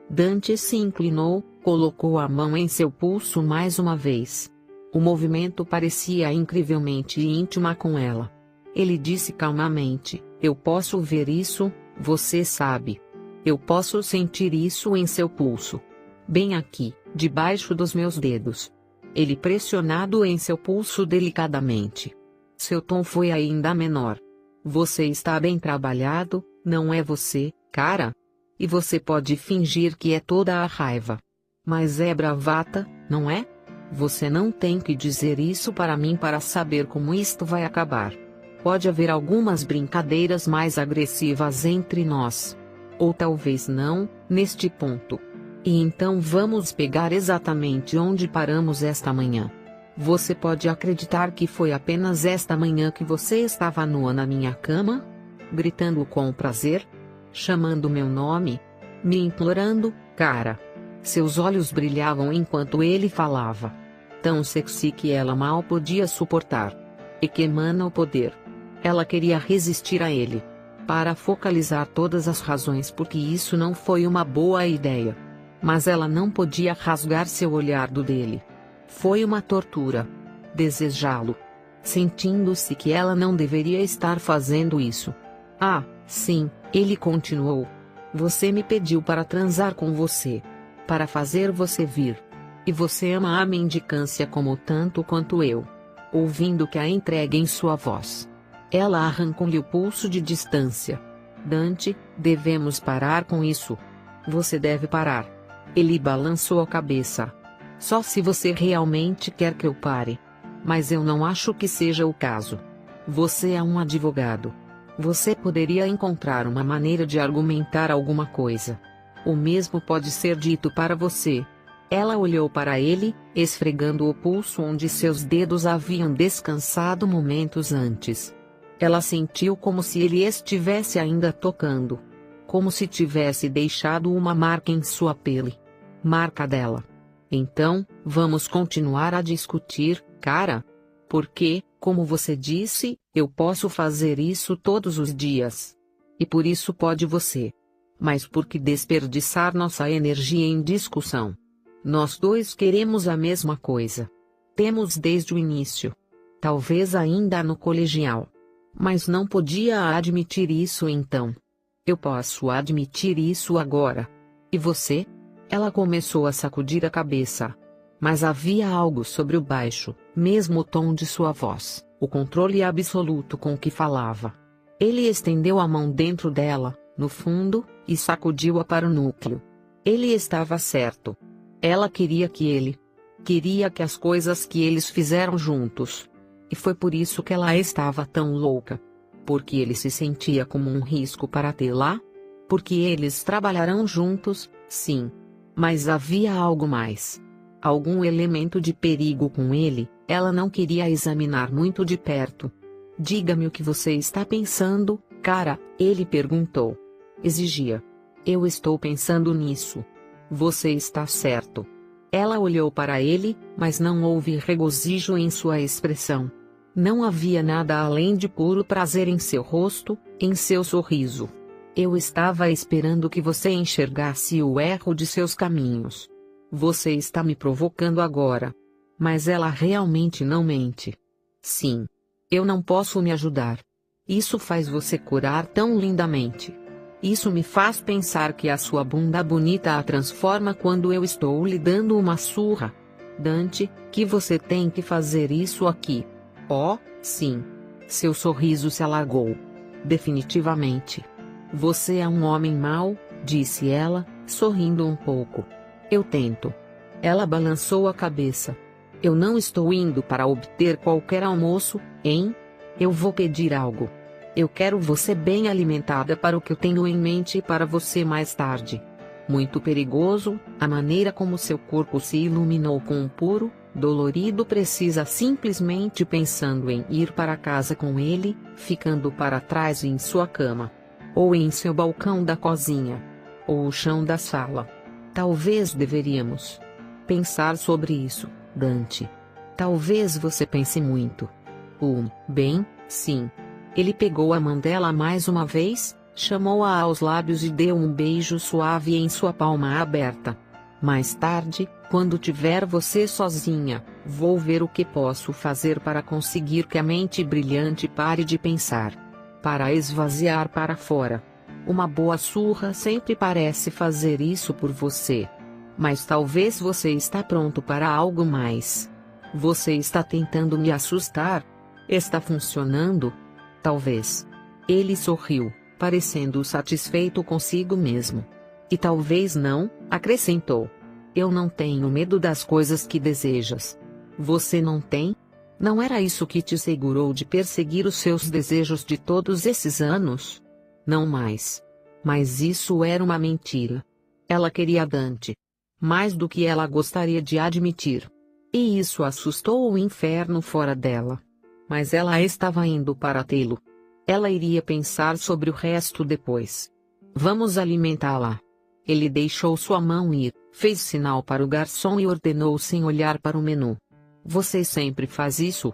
Dante se inclinou, colocou a mão em seu pulso mais uma vez. O movimento parecia incrivelmente íntima com ela. Ele disse calmamente: eu posso ver isso, você sabe. Eu posso sentir isso em seu pulso. Bem aqui, debaixo dos meus dedos. Ele pressionado em seu pulso delicadamente. Seu tom foi ainda menor. Você está bem trabalhado, não é você, cara? E você pode fingir que é toda a raiva. Mas é bravata, não é? Você não tem que dizer isso para mim para saber como isto vai acabar. Pode haver algumas brincadeiras mais agressivas entre nós. Ou talvez não, neste ponto. E então vamos pegar exatamente onde paramos esta manhã. Você pode acreditar que foi apenas esta manhã que você estava nua na minha cama? Gritando com prazer? Chamando meu nome? Me implorando, cara? Seus olhos brilhavam enquanto ele falava. tão sexy que ela mal podia suportar. E que emana o poder. Ela queria resistir a ele. Para focalizar todas as razões porque isso não foi uma boa ideia. Mas ela não podia rasgar seu olhar do dele. Foi uma tortura. Desejá-lo. Sentindo-se que ela não deveria estar fazendo isso. Ah, sim, ele continuou. Você me pediu para transar com você. Para fazer você vir. E você ama a mendicância como tanto quanto eu. Ouvindo que a entrega em sua voz. Ela arrancou-lhe o pulso de distância. Dante, devemos parar com isso. Você deve parar. Ele balançou a cabeça. Só se você realmente quer que eu pare. Mas eu não acho que seja o caso. Você é um advogado. Você poderia encontrar uma maneira de argumentar alguma coisa. O mesmo pode ser dito para você. Ela olhou para ele, esfregando o pulso onde seus dedos haviam descansado momentos antes. Ela sentiu como se ele estivesse ainda tocando. Como se tivesse deixado uma marca em sua pele. Marca dela. Então, vamos continuar a discutir, cara? Porque, como você disse, eu posso fazer isso todos os dias. E por isso pode você. Mas por que desperdiçar nossa energia em discussão? Nós dois queremos a mesma coisa. Temos desde o início. Talvez ainda no colegial. Mas não podia admitir isso então. Eu posso admitir isso agora. E você? Ela começou a sacudir a cabeça. Mas havia algo sobre o baixo, mesmo tom de sua voz, o controle absoluto com que falava. Ele estendeu a mão dentro dela, no fundo, e sacudiu-a para o núcleo. Ele estava certo. Ela queria que ele. Queria que as coisas que eles fizeram juntos. E foi por isso que ela estava tão louca. Porque ele se sentia como um risco para tê-la? Porque eles trabalharão juntos, sim. Mas havia algo mais. Algum elemento de perigo com ele, ela não queria examinar muito de perto. Diga-me o que você está pensando, cara, ele perguntou. Exigia. Eu estou pensando nisso. Você está certo. Ela olhou para ele, mas não houve regozijo em sua expressão. Não havia nada além de puro prazer em seu rosto, em seu sorriso. Eu estava esperando que você enxergasse o erro de seus caminhos. Você está me provocando agora. Mas ela realmente não mente. Sim. Eu não posso me ajudar. Isso faz você curar tão lindamente. Isso me faz pensar que a sua bunda bonita a transforma quando eu estou lhe dando uma surra. Dante, que você tem que fazer isso aqui. Oh, sim. Seu sorriso se alargou. Definitivamente. Você é um homem mau, disse ela, sorrindo um pouco. Eu tento. Ela balançou a cabeça. Eu não estou indo para obter qualquer almoço, hein? Eu vou pedir algo. Eu quero você bem alimentada para o que eu tenho em mente para você mais tarde. Muito perigoso, a maneira como seu corpo se iluminou com um puro, dolorido precisa simplesmente pensando em ir para casa com ele, ficando para trás em sua cama. Ou em seu balcão da cozinha. Ou o chão da sala. Talvez deveríamos pensar sobre isso, Dante. Talvez você pense muito. Bem, sim. Ele pegou a mão dela mais uma vez, chamou-a aos lábios e deu um beijo suave em sua palma aberta. Mais tarde, quando tiver você sozinha, vou ver o que posso fazer para conseguir que a mente brilhante pare de pensar. Para esvaziar para fora. Uma boa surra sempre parece fazer isso por você. Mas talvez você está pronto para algo mais. Você está tentando me assustar? Está funcionando? Talvez. Ele sorriu, parecendo satisfeito consigo mesmo. E talvez não, acrescentou. Eu não tenho medo das coisas que desejas. Você não tem? Não era isso que te segurou de perseguir os seus desejos de todos esses anos? Não mais. Mas isso era uma mentira. Ela queria Dante. Mais do que ela gostaria de admitir. E isso assustou o inferno fora dela. Mas ela estava indo para tê-lo. Ela iria pensar sobre o resto depois. Vamos alimentá-la. Ele deixou sua mão ir, fez sinal para o garçom e ordenou sem olhar para o menu. Você sempre faz isso?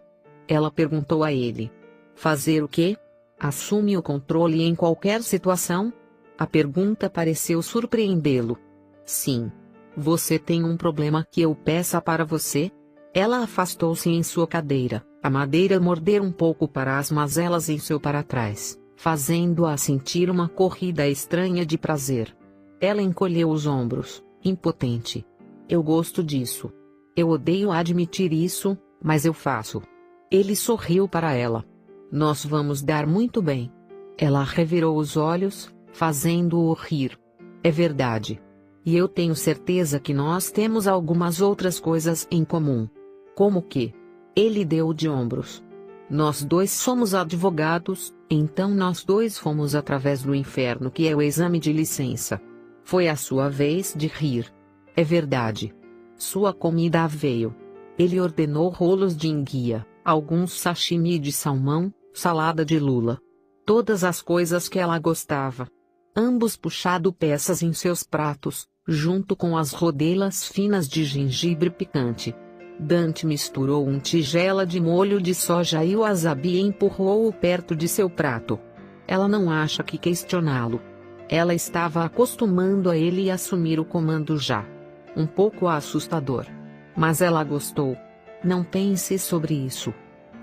Ela perguntou a ele. Fazer o quê? Assume o controle em qualquer situação? A pergunta pareceu surpreendê-lo. Sim. Você tem um problema que eu peça para você? Ela afastou-se em sua cadeira, a madeira morder um pouco para as mazelas em seu para-trás, fazendo-a sentir uma corrida estranha de prazer. Ela encolheu os ombros, impotente. Eu gosto disso. Eu odeio admitir isso, mas eu faço. Ele sorriu para ela. Nós vamos dar muito bem. Ela revirou os olhos, fazendo-o rir. É verdade. E eu tenho certeza que nós temos algumas outras coisas em comum. Como que? Ele deu de ombros. Nós dois somos advogados, então nós dois fomos através do inferno que é o exame de licença. Foi a sua vez de rir. É verdade. Sua comida veio. Ele ordenou rolos de enguia, alguns sashimi de salmão, salada de lula. Todas as coisas que ela gostava. Ambos puxado peças em seus pratos, junto com as rodelas finas de gengibre picante. Dante misturou um tigela de molho de soja e wasabi e empurrou-o perto de seu prato. Ela não acha que questioná-lo. Ela estava acostumando a ele assumir o comando já. Um pouco assustador. Mas ela gostou. Não pense sobre isso.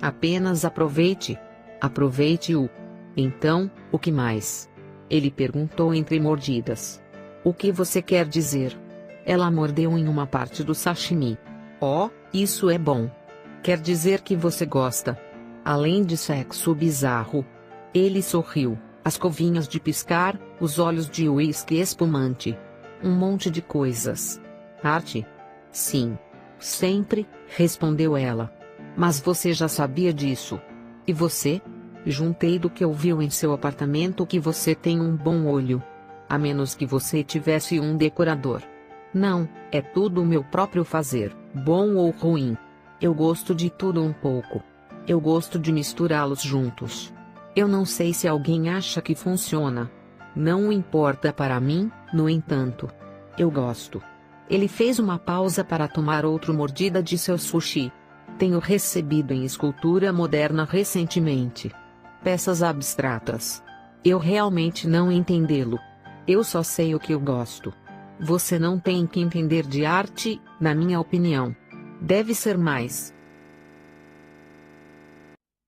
Apenas aproveite. Aproveite-o. Então, o que mais? Ele perguntou entre mordidas. O que você quer dizer? Ela mordeu em uma parte do sashimi. Oh, isso é bom. Quer dizer que você gosta. Além de sexo bizarro. Ele sorriu, as covinhas de piscar, os olhos de uísque espumante. Um monte de coisas. Arte? Sim. Sempre, respondeu ela. Mas você já sabia disso. E você? Juntei do que ouviu em seu apartamento que você tem um bom olho. A menos que você tivesse um decorador. Não, é tudo o meu próprio fazer, bom ou ruim. Eu gosto de tudo um pouco. Eu gosto de misturá-los juntos. Eu não sei se alguém acha que funciona. Não importa para mim, no entanto. Eu gosto. Ele fez uma pausa para tomar outra mordida de seu sushi. Tenho recebido em escultura moderna recentemente. Peças abstratas. Eu realmente não entendê-lo. Eu só sei o que eu gosto. Você não tem que entender de arte, na minha opinião. Deve ser mais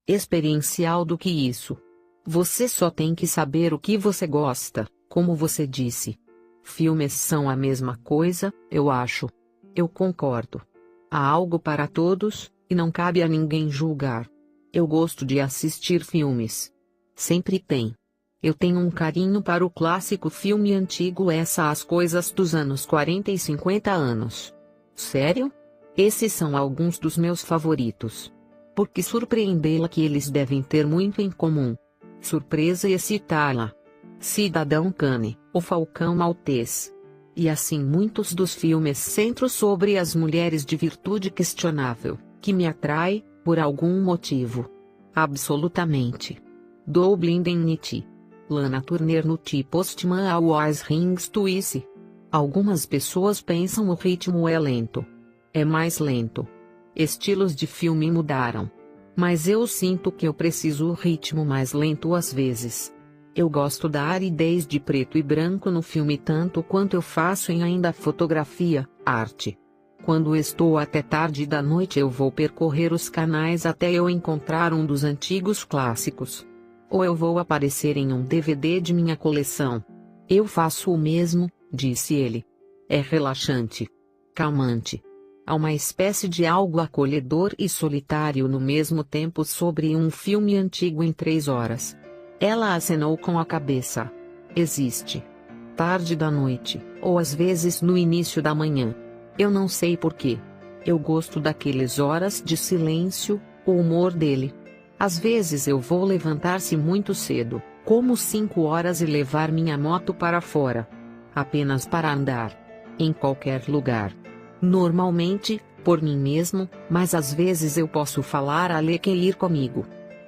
experiencial do que isso. Você só tem que saber o que você gosta, como você disse. Filmes são a mesma coisa, eu acho. Eu concordo. Há algo para todos, e não cabe a ninguém julgar. Eu gosto de assistir filmes. Sempre tem. Eu tenho um carinho para o clássico filme antigo As Coisas dos anos 40 e 50 anos. Sério? Esses são alguns dos meus favoritos. Por que surpreendê-la que eles devem ter muito em comum? Surpresa e excitá-la. Cidadão Kane, O Falcão Maltês. E assim muitos dos filmes centram sobre as mulheres de virtude questionável, que me atrai, por algum motivo. Absolutamente. Double Indemnity. Lana Turner no T Postman Always Rings Twice. Algumas pessoas pensam o ritmo é lento. É mais lento. Estilos de filme mudaram. Mas eu sinto que eu preciso o ritmo mais lento às vezes. Eu gosto da aridez de preto e branco no filme tanto quanto eu faço em ainda fotografia, arte. Quando estou até tarde da noite eu vou percorrer os canais até eu encontrar um dos antigos clássicos. Ou eu vou aparecer em um DVD de minha coleção. Eu faço o mesmo, disse ele. É relaxante. Calmante. Há uma espécie de algo acolhedor e solitário no mesmo tempo sobre um filme antigo em 3 horas. Ela acenou com a cabeça. Existe. Tarde da noite, ou às vezes no início da manhã. Eu não sei porquê. Eu gosto daqueles horas de silêncio, o humor dele. Às vezes eu vou levantar-se muito cedo, como 5 horas e levar minha moto para fora. Apenas para andar. Em qualquer lugar. Normalmente, por mim mesmo, mas às vezes eu posso falar a Lê que ir comigo.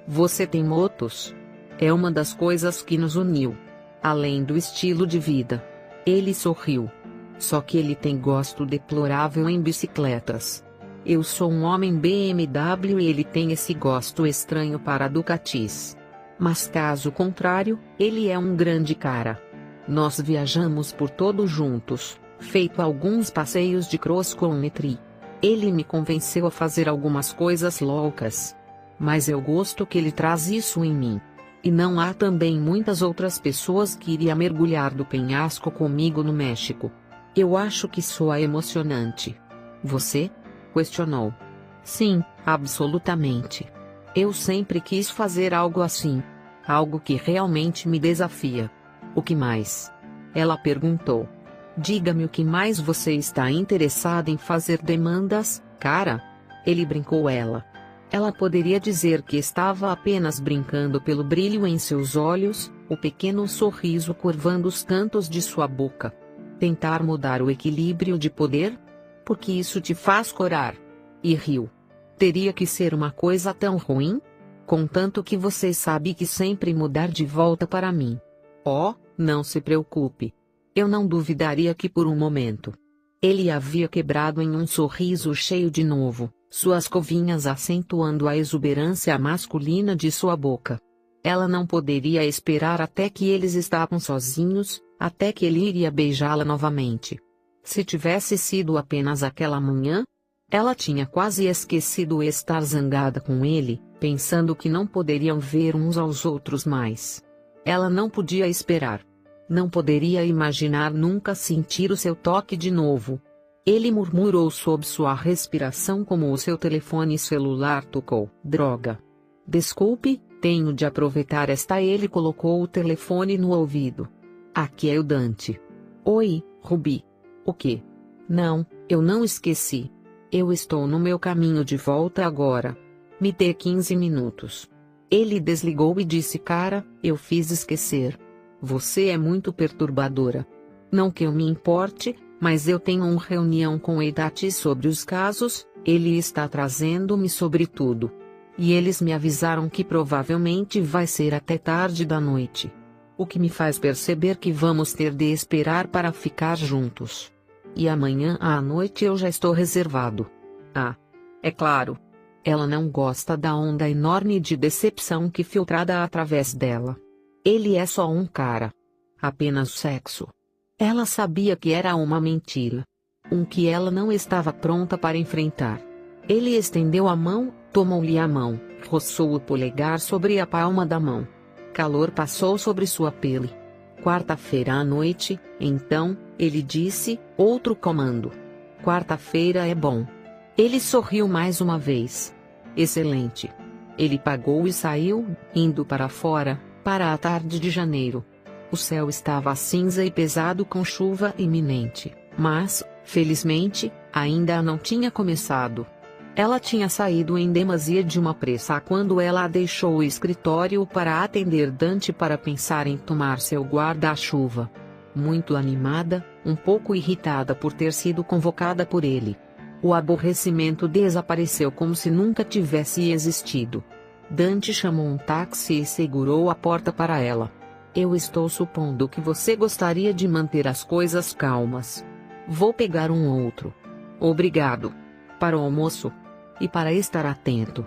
Você tem motos? É uma das coisas que nos uniu. Além do estilo de vida. Ele sorriu. Só que ele tem gosto deplorável em bicicletas. Eu sou um homem BMW e ele tem esse gosto estranho para Ducatis. Mas caso contrário, ele é um grande cara. Nós viajamos por todo juntos, feito alguns passeios de cross country. Ele me convenceu a fazer algumas coisas loucas. Mas eu gosto que ele traz isso em mim. E não há também muitas outras pessoas que iriam mergulhar do penhasco comigo no México. Eu acho que soa emocionante. Você? Questionou. Sim, absolutamente. Eu sempre quis fazer algo assim. Algo que realmente me desafia. O que mais? Ela perguntou. Diga-me o que mais você está interessado em fazer demandas, cara? Ele brincou ela. Ela poderia dizer que estava apenas brincando pelo brilho em seus olhos, o pequeno sorriso curvando os cantos de sua boca. Tentar mudar o equilíbrio de poder? Porque isso te faz corar. E riu. Teria que ser uma coisa tão ruim? Contanto que você sabe que sempre mudar de volta para mim. Oh, não se preocupe. Eu não duvidaria que por um momento. Ele havia quebrado em um sorriso cheio de novo, suas covinhas acentuando a exuberância masculina de sua boca. Ela não poderia esperar até que eles estavam sozinhos, até que ele iria beijá-la novamente. Se tivesse sido apenas aquela manhã, ela tinha quase esquecido estar zangada com ele, pensando que não poderiam ver uns aos outros mais. Ela não podia esperar. Não poderia imaginar nunca sentir o seu toque de novo. Ele murmurou sob sua respiração como o seu telefone celular tocou. Droga. Desculpe, tenho de aproveitar esta. Ele colocou o telefone no ouvido. Aqui é o Dante. Oi, Ruby. O quê? Não, eu não esqueci. Eu estou no meu caminho de volta agora. Me dê 15 minutos. Ele desligou e disse: cara, eu fiz esquecer. Você é muito perturbadora. Não que eu me importe, mas eu tenho uma reunião com Eidati sobre os casos, ele está trazendo-me sobre tudo. E eles me avisaram que provavelmente vai ser até tarde da noite. O que me faz perceber que vamos ter de esperar para ficar juntos. E amanhã à noite eu já estou reservado. Ah, é claro. Ela não gosta da onda enorme de decepção que filtrada através dela. Ele é só um cara. Apenas sexo. Ela sabia que era uma mentira. Que ela não estava pronta para enfrentar. Ele estendeu a mão, tomou-lhe a mão, roçou o polegar sobre a palma da mão. Calor passou sobre sua pele. Quarta-feira à noite, então, ele disse, outro comando. Quarta-feira é bom. Ele sorriu mais uma vez. Excelente. Ele pagou e saiu, indo para fora, para a tarde de janeiro. O céu estava cinza e pesado com chuva iminente, mas, felizmente, ainda não tinha começado. Ela tinha saído em demasia de uma pressa quando ela deixou o escritório para atender Dante para pensar em tomar seu guarda-chuva. Muito animada, um pouco irritada por ter sido convocada por ele. O aborrecimento desapareceu como se nunca tivesse existido. Dante chamou um táxi e segurou a porta para ela. Eu estou supondo que você gostaria de manter as coisas calmas. Vou pegar um outro. Obrigado. Para o almoço. E para estar atento.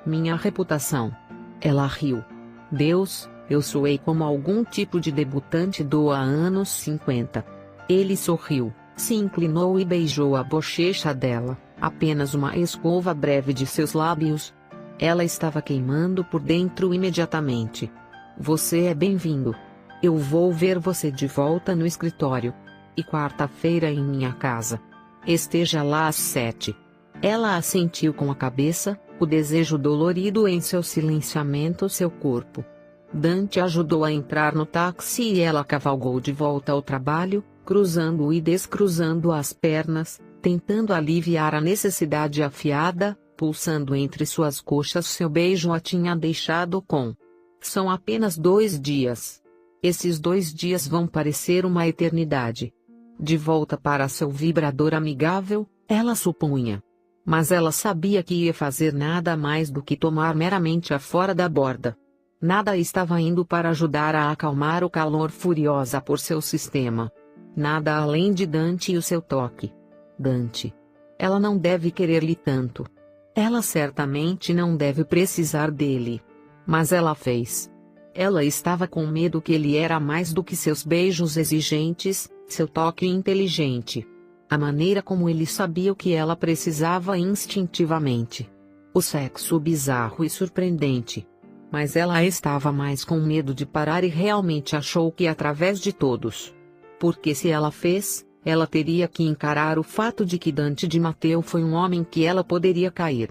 Minha reputação. Ela riu. Deus, eu soei como algum tipo de debutante do anos 50. Ele sorriu, se inclinou e beijou a bochecha dela, apenas uma escova breve de seus lábios. Ela estava queimando por dentro imediatamente. Você é bem-vindo. Eu vou ver você de volta no escritório. E quarta-feira em minha casa. Esteja lá às 7. Ela assentiu com a cabeça, o desejo dolorido em seu silenciamento seu corpo. Dante ajudou a entrar no táxi e ela cavalgou de volta ao trabalho, cruzando e descruzando as pernas, tentando aliviar a necessidade afiada, pulsando entre suas coxas. Seu beijo a tinha deixado com. São apenas 2 dias. Esses 2 dias vão parecer uma eternidade. De volta para seu vibrador amigável, ela supunha. Mas ela sabia que ia fazer nada mais do que tomar meramente a fora da borda. Nada estava indo para ajudar a acalmar o calor furiosa por seu sistema. Nada além de Dante e o seu toque. Dante. Ela não deve querer-lhe tanto. Ela certamente não deve precisar dele. Mas ela fez. Ela estava com medo que ele era mais do que seus beijos exigentes, seu toque inteligente. A maneira como ele sabia o que ela precisava instintivamente. O sexo bizarro e surpreendente. Mas ela estava mais com medo de parar e realmente achou que através de todos. Porque se ela fez, ela teria que encarar o fato de que Dante de Matteo foi um homem que ela poderia cair.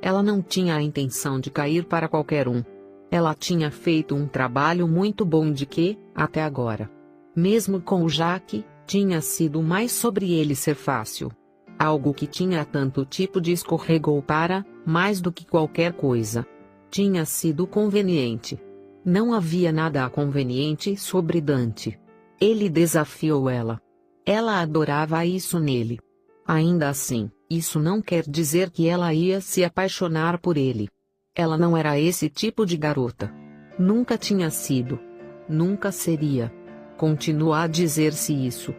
Ela não tinha a intenção de cair para qualquer um. Ela tinha feito um trabalho muito bom de que, até agora, mesmo com o Jacques, tinha sido mais sobre ele ser fácil. Algo que tinha tanto tipo de escorregou para, mais do que qualquer coisa. Tinha sido conveniente. Não havia nada conveniente sobre Dante. Ele desafiou ela. Ela adorava isso nele. Ainda assim, isso não quer dizer que ela ia se apaixonar por ele. Ela não era esse tipo de garota. Nunca tinha sido. Nunca seria. Continua a dizer-se isso.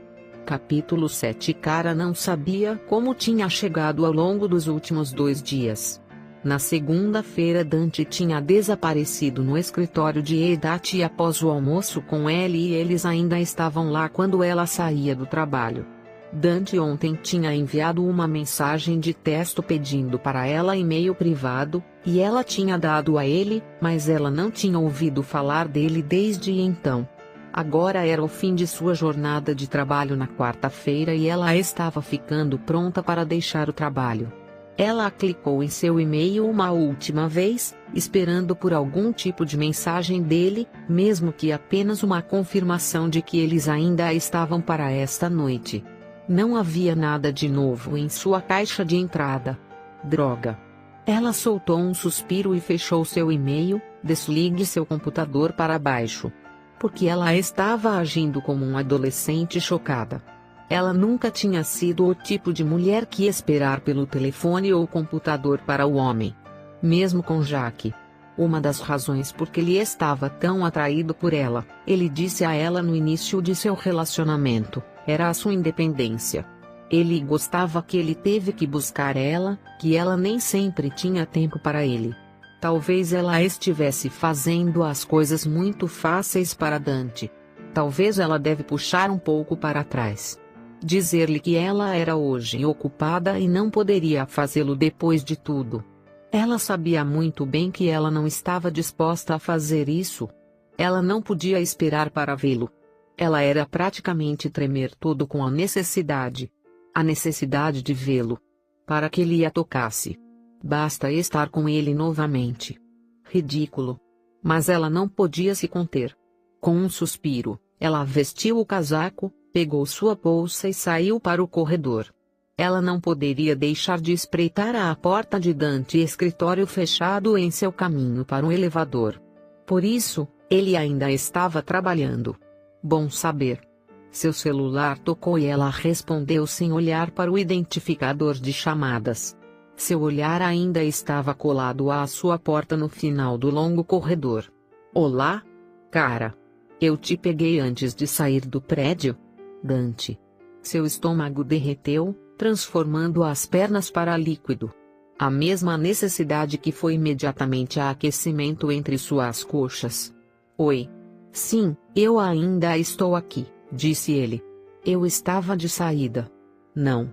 Capítulo 7. Cara não sabia como tinha chegado ao longo dos últimos 2 dias. Na segunda-feira Dante tinha desaparecido no escritório de Edate após o almoço com Ellie e eles ainda estavam lá quando ela saía do trabalho. Dante ontem tinha enviado uma mensagem de texto pedindo para ela e-mail privado, e ela tinha dado a ele, mas ela não tinha ouvido falar dele desde então. Agora era o fim de sua jornada de trabalho na quarta-feira e ela estava ficando pronta para deixar o trabalho. Ela clicou em seu e-mail uma última vez, esperando por algum tipo de mensagem dele, mesmo que apenas uma confirmação de que eles ainda estavam para esta noite. Não havia nada de novo em sua caixa de entrada. Droga! Ela soltou um suspiro e fechou seu e-mail. Desligue seu computador para baixo. Porque ela estava agindo como um adolescente chocada. Ela nunca tinha sido o tipo de mulher que ia esperar pelo telefone ou computador para o homem. Mesmo com Jacques. Uma das razões por que ele estava tão atraído por ela, ele disse a ela no início de seu relacionamento, era a sua independência. Ele gostava que ele teve que buscar ela, que ela nem sempre tinha tempo para ele. Talvez ela estivesse fazendo as coisas muito fáceis para Dante. Talvez ela deve puxar um pouco para trás. Dizer-lhe que ela era hoje ocupada e não poderia fazê-lo depois de tudo. Ela sabia muito bem que ela não estava disposta a fazer isso. Ela não podia esperar para vê-lo. Ela era praticamente tremer todo com a necessidade. A necessidade de vê-lo. Para que ele a tocasse. Basta estar com ele novamente. Ridículo. Mas ela não podia se conter. Com um suspiro, ela vestiu o casaco, pegou sua bolsa e saiu para o corredor. Ela não poderia deixar de espreitar a porta de Dante e escritório fechado em seu caminho para o elevador. Por isso, ele ainda estava trabalhando. Bom saber. Seu celular tocou e ela respondeu sem olhar para o identificador de chamadas. Seu olhar ainda estava colado à sua porta no final do longo corredor. Olá? Cara. Eu te peguei antes de sair do prédio? Dante. Seu estômago derreteu, transformando as pernas para líquido. A mesma necessidade que foi imediatamente a aquecimento entre suas coxas. Oi. Sim, eu ainda estou aqui, disse ele. Eu estava de saída. Não.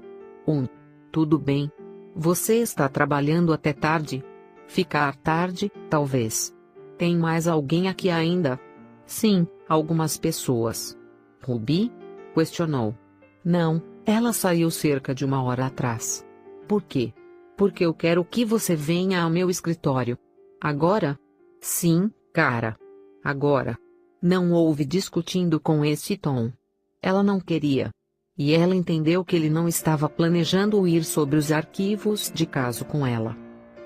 Tudo bem. Você está trabalhando até tarde? Ficar tarde, talvez. Tem mais alguém aqui ainda? Sim, algumas pessoas. Ruby? Questionou. Não, ela saiu cerca de 1 hora atrás. Por quê? Porque eu quero que você venha ao meu escritório. Agora? Sim, cara. Agora. Não houve discutindo com esse tom. Ela não queria. E ela entendeu que ele não estava planejando ir sobre os arquivos de caso com ela.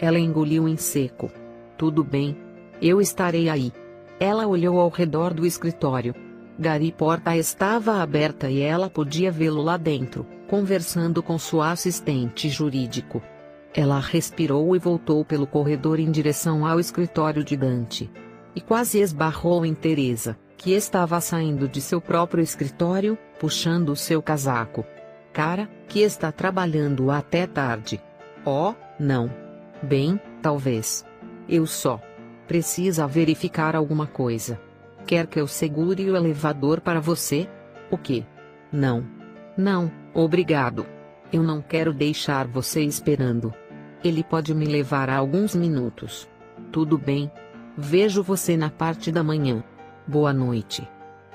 Ela engoliu em seco. Tudo bem. Eu estarei aí. Ela olhou ao redor do escritório. A porta estava aberta e ela podia vê-lo lá dentro, conversando com sua assistente jurídico. Ela respirou e voltou pelo corredor em direção ao escritório de Dante. E quase esbarrou em Teresa, que estava saindo de seu próprio escritório, puxando seu casaco. cara, que está trabalhando até tarde. Oh, não. Bem, talvez. Eu só. Precisa verificar alguma coisa. Quer que eu segure o elevador para você? O quê? Não. Não, obrigado. Eu não quero deixar você esperando. Ele pode me levar a alguns minutos. Tudo bem. Vejo você na parte da manhã. Boa noite.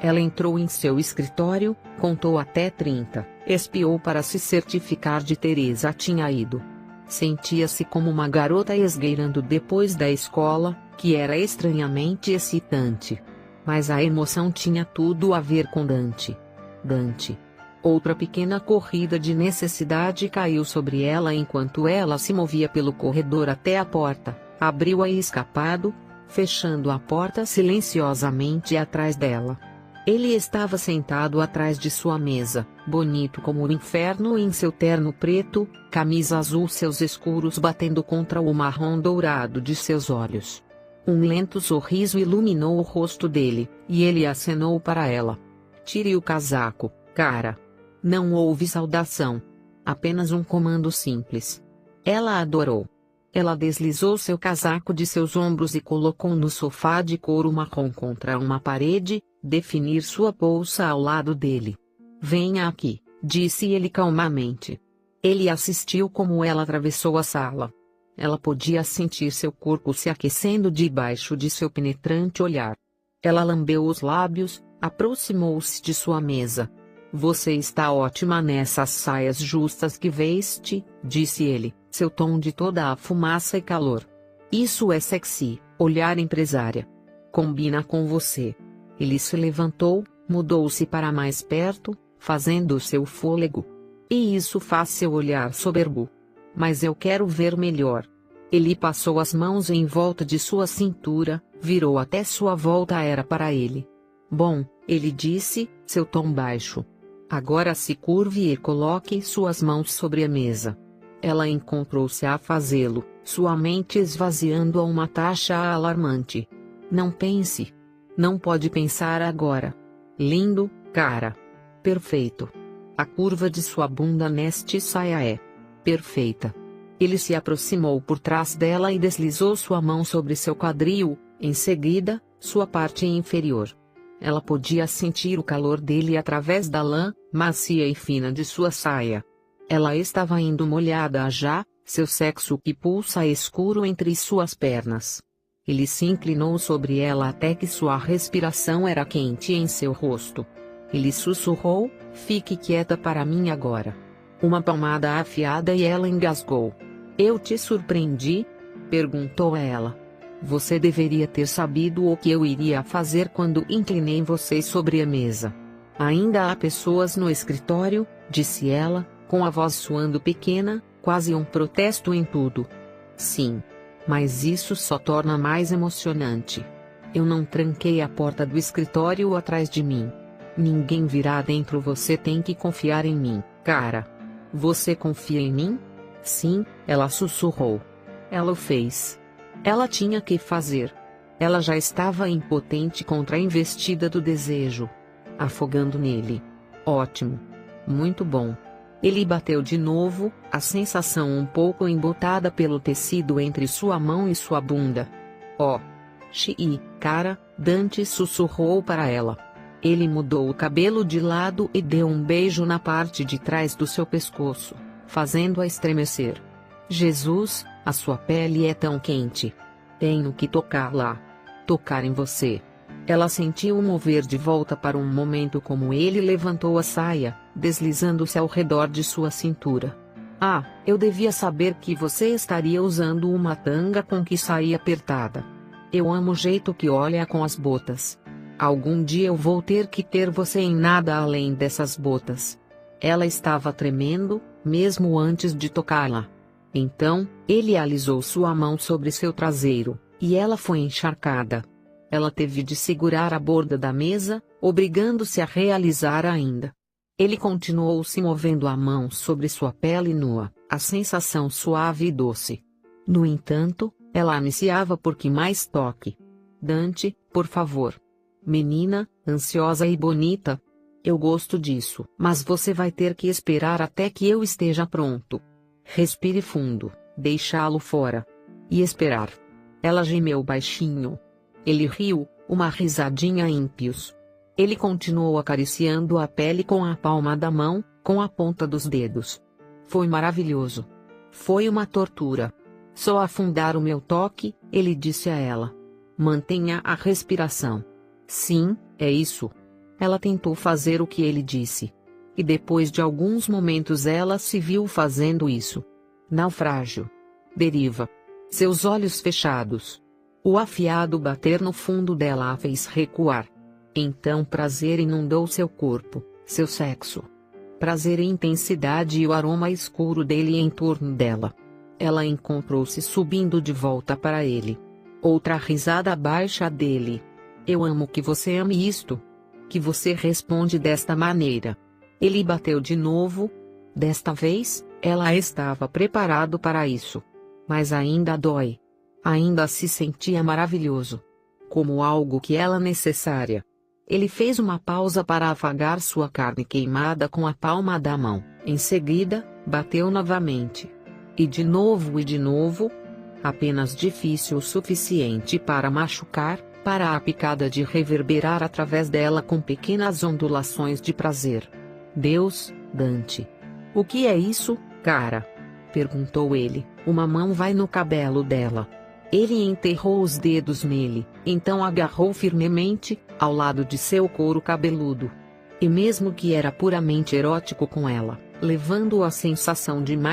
Ela entrou em seu escritório, contou até 30, espiou para se certificar de Teresa tinha ido. Sentia-se como uma garota esgueirando depois da escola, que era estranhamente excitante. Mas a emoção tinha tudo a ver com Dante. Dante. Outra pequena corrida de necessidade caiu sobre ela enquanto ela se movia pelo corredor até a porta, abriu-a e escapado, fechando a porta silenciosamente atrás dela. Ele estava sentado atrás de sua mesa, bonito como o inferno em seu terno preto, camisa azul, seus escuros batendo contra o marrom dourado de seus olhos. Um lento sorriso iluminou o rosto dele, e ele acenou para ela. Tire o casaco, cara. Não houve saudação. Apenas um comando simples. Ela adorou. Ela deslizou seu casaco de seus ombros e colocou no sofá de couro marrom contra uma parede, definir sua bolsa ao lado dele. Venha aqui, disse ele calmamente. Ele assistiu como ela atravessou a sala. Ela podia sentir seu corpo se aquecendo debaixo de seu penetrante olhar. Ela lambeu os lábios, aproximou-se de sua mesa. Você está ótima nessas saias justas que veste, disse ele, seu tom de toda a fumaça e calor. Isso é sexy, olhar empresária. Combina com você. Ele se levantou, mudou-se para mais perto, fazendo seu fôlego. E isso faz seu olhar soberbo. Mas eu quero ver melhor. Ele passou as mãos em volta de sua cintura, virou até sua volta era para ele. Bom, ele disse, seu tom baixo. Agora se curve e coloque suas mãos sobre a mesa. Ela encontrou-se a fazê-lo, sua mente esvaziando a uma taxa alarmante. Não pense. Não pode pensar agora. Lindo, cara. Perfeito. A curva de sua bunda neste saia é perfeita. Ele se aproximou por trás dela e deslizou sua mão sobre seu quadril, em seguida, sua parte inferior. Ela podia sentir o calor dele através da lã, macia e fina de sua saia. Ela estava indo molhada já, seu sexo que pulsa escuro entre suas pernas. Ele se inclinou sobre ela até que sua respiração era quente em seu rosto. Ele sussurrou, fique quieta para mim agora. Uma palmada afiada e ela engasgou. Eu te surpreendi? Perguntou ela. Você deveria ter sabido o que eu iria fazer quando inclinei você sobre a mesa. Ainda há pessoas no escritório, disse ela, com a voz soando pequena, quase um protesto em tudo. Sim. Mas isso só torna mais emocionante. Eu não tranquei a porta do escritório atrás de mim. Ninguém virá dentro, você tem que confiar em mim, cara. Você confia em mim? Sim, ela sussurrou. Ela o fez. Ela tinha que fazer. Ela já estava impotente contra a investida do desejo. Afogando nele. Ótimo. Muito bom. Ele bateu de novo, a sensação um pouco embotada pelo tecido entre sua mão e sua bunda. Oh. Xii, cara, Dante sussurrou para ela. Ele mudou o cabelo de lado e deu um beijo na parte de trás do seu pescoço, fazendo-a estremecer. Jesus, a sua pele é tão quente. Tenho que tocar lá. Tocar em você. Ela sentiu mover de volta para um momento como ele levantou a saia, deslizando-se ao redor de sua cintura. Ah, eu devia saber que você estaria usando uma tanga com que saia apertada. Eu amo o jeito que olha com as botas. Algum dia eu vou ter que ter você em nada além dessas botas. Ela estava tremendo, mesmo antes de tocá-la. Então, ele alisou sua mão sobre seu traseiro, e ela foi encharcada. Ela teve de segurar a borda da mesa, obrigando-se a realizar ainda. Ele continuou se movendo a mão sobre sua pele nua, a sensação suave e doce. No entanto, ela ansiava por que mais toque. Dante, por favor. Menina, ansiosa e bonita. Eu gosto disso, mas você vai ter que esperar até que eu esteja pronto. Respire fundo, deixá-lo fora. E esperar. Ela gemeu baixinho. Ele riu, uma risadinha ímpios. Ele continuou acariciando a pele com a palma da mão, com a ponta dos dedos. Foi maravilhoso. Foi uma tortura. Só afundar o meu toque, ele disse a ela. Mantenha a respiração. Sim, é isso. Ela tentou fazer o que ele disse. E depois de alguns momentos ela se viu fazendo isso. Naufrágio. Deriva. Seus olhos fechados. O afiado bater no fundo dela a fez recuar. Então prazer inundou seu corpo, seu sexo. Prazer e intensidade e o aroma escuro dele em torno dela. Ela encontrou-se subindo de volta para ele. Outra risada baixa dele. Eu amo que você ame isto. Que você responde desta maneira. Ele bateu de novo. Desta vez, ela estava preparado para isso. Mas ainda dói. Ainda se sentia maravilhoso. Como algo que ela necessária. Ele fez uma pausa para afagar sua carne queimada com a palma da mão. Em seguida, bateu novamente. E de novo. Apenas difícil o suficiente para machucar, para a picada de reverberar através dela com pequenas ondulações de prazer. Deus, Dante. O que é isso, cara? Perguntou ele. Uma mão vai no cabelo dela. Ele enterrou os dedos nele, então agarrou firmemente, ao lado de seu couro cabeludo. E mesmo que era puramente erótico com ela, levando a sensação de mais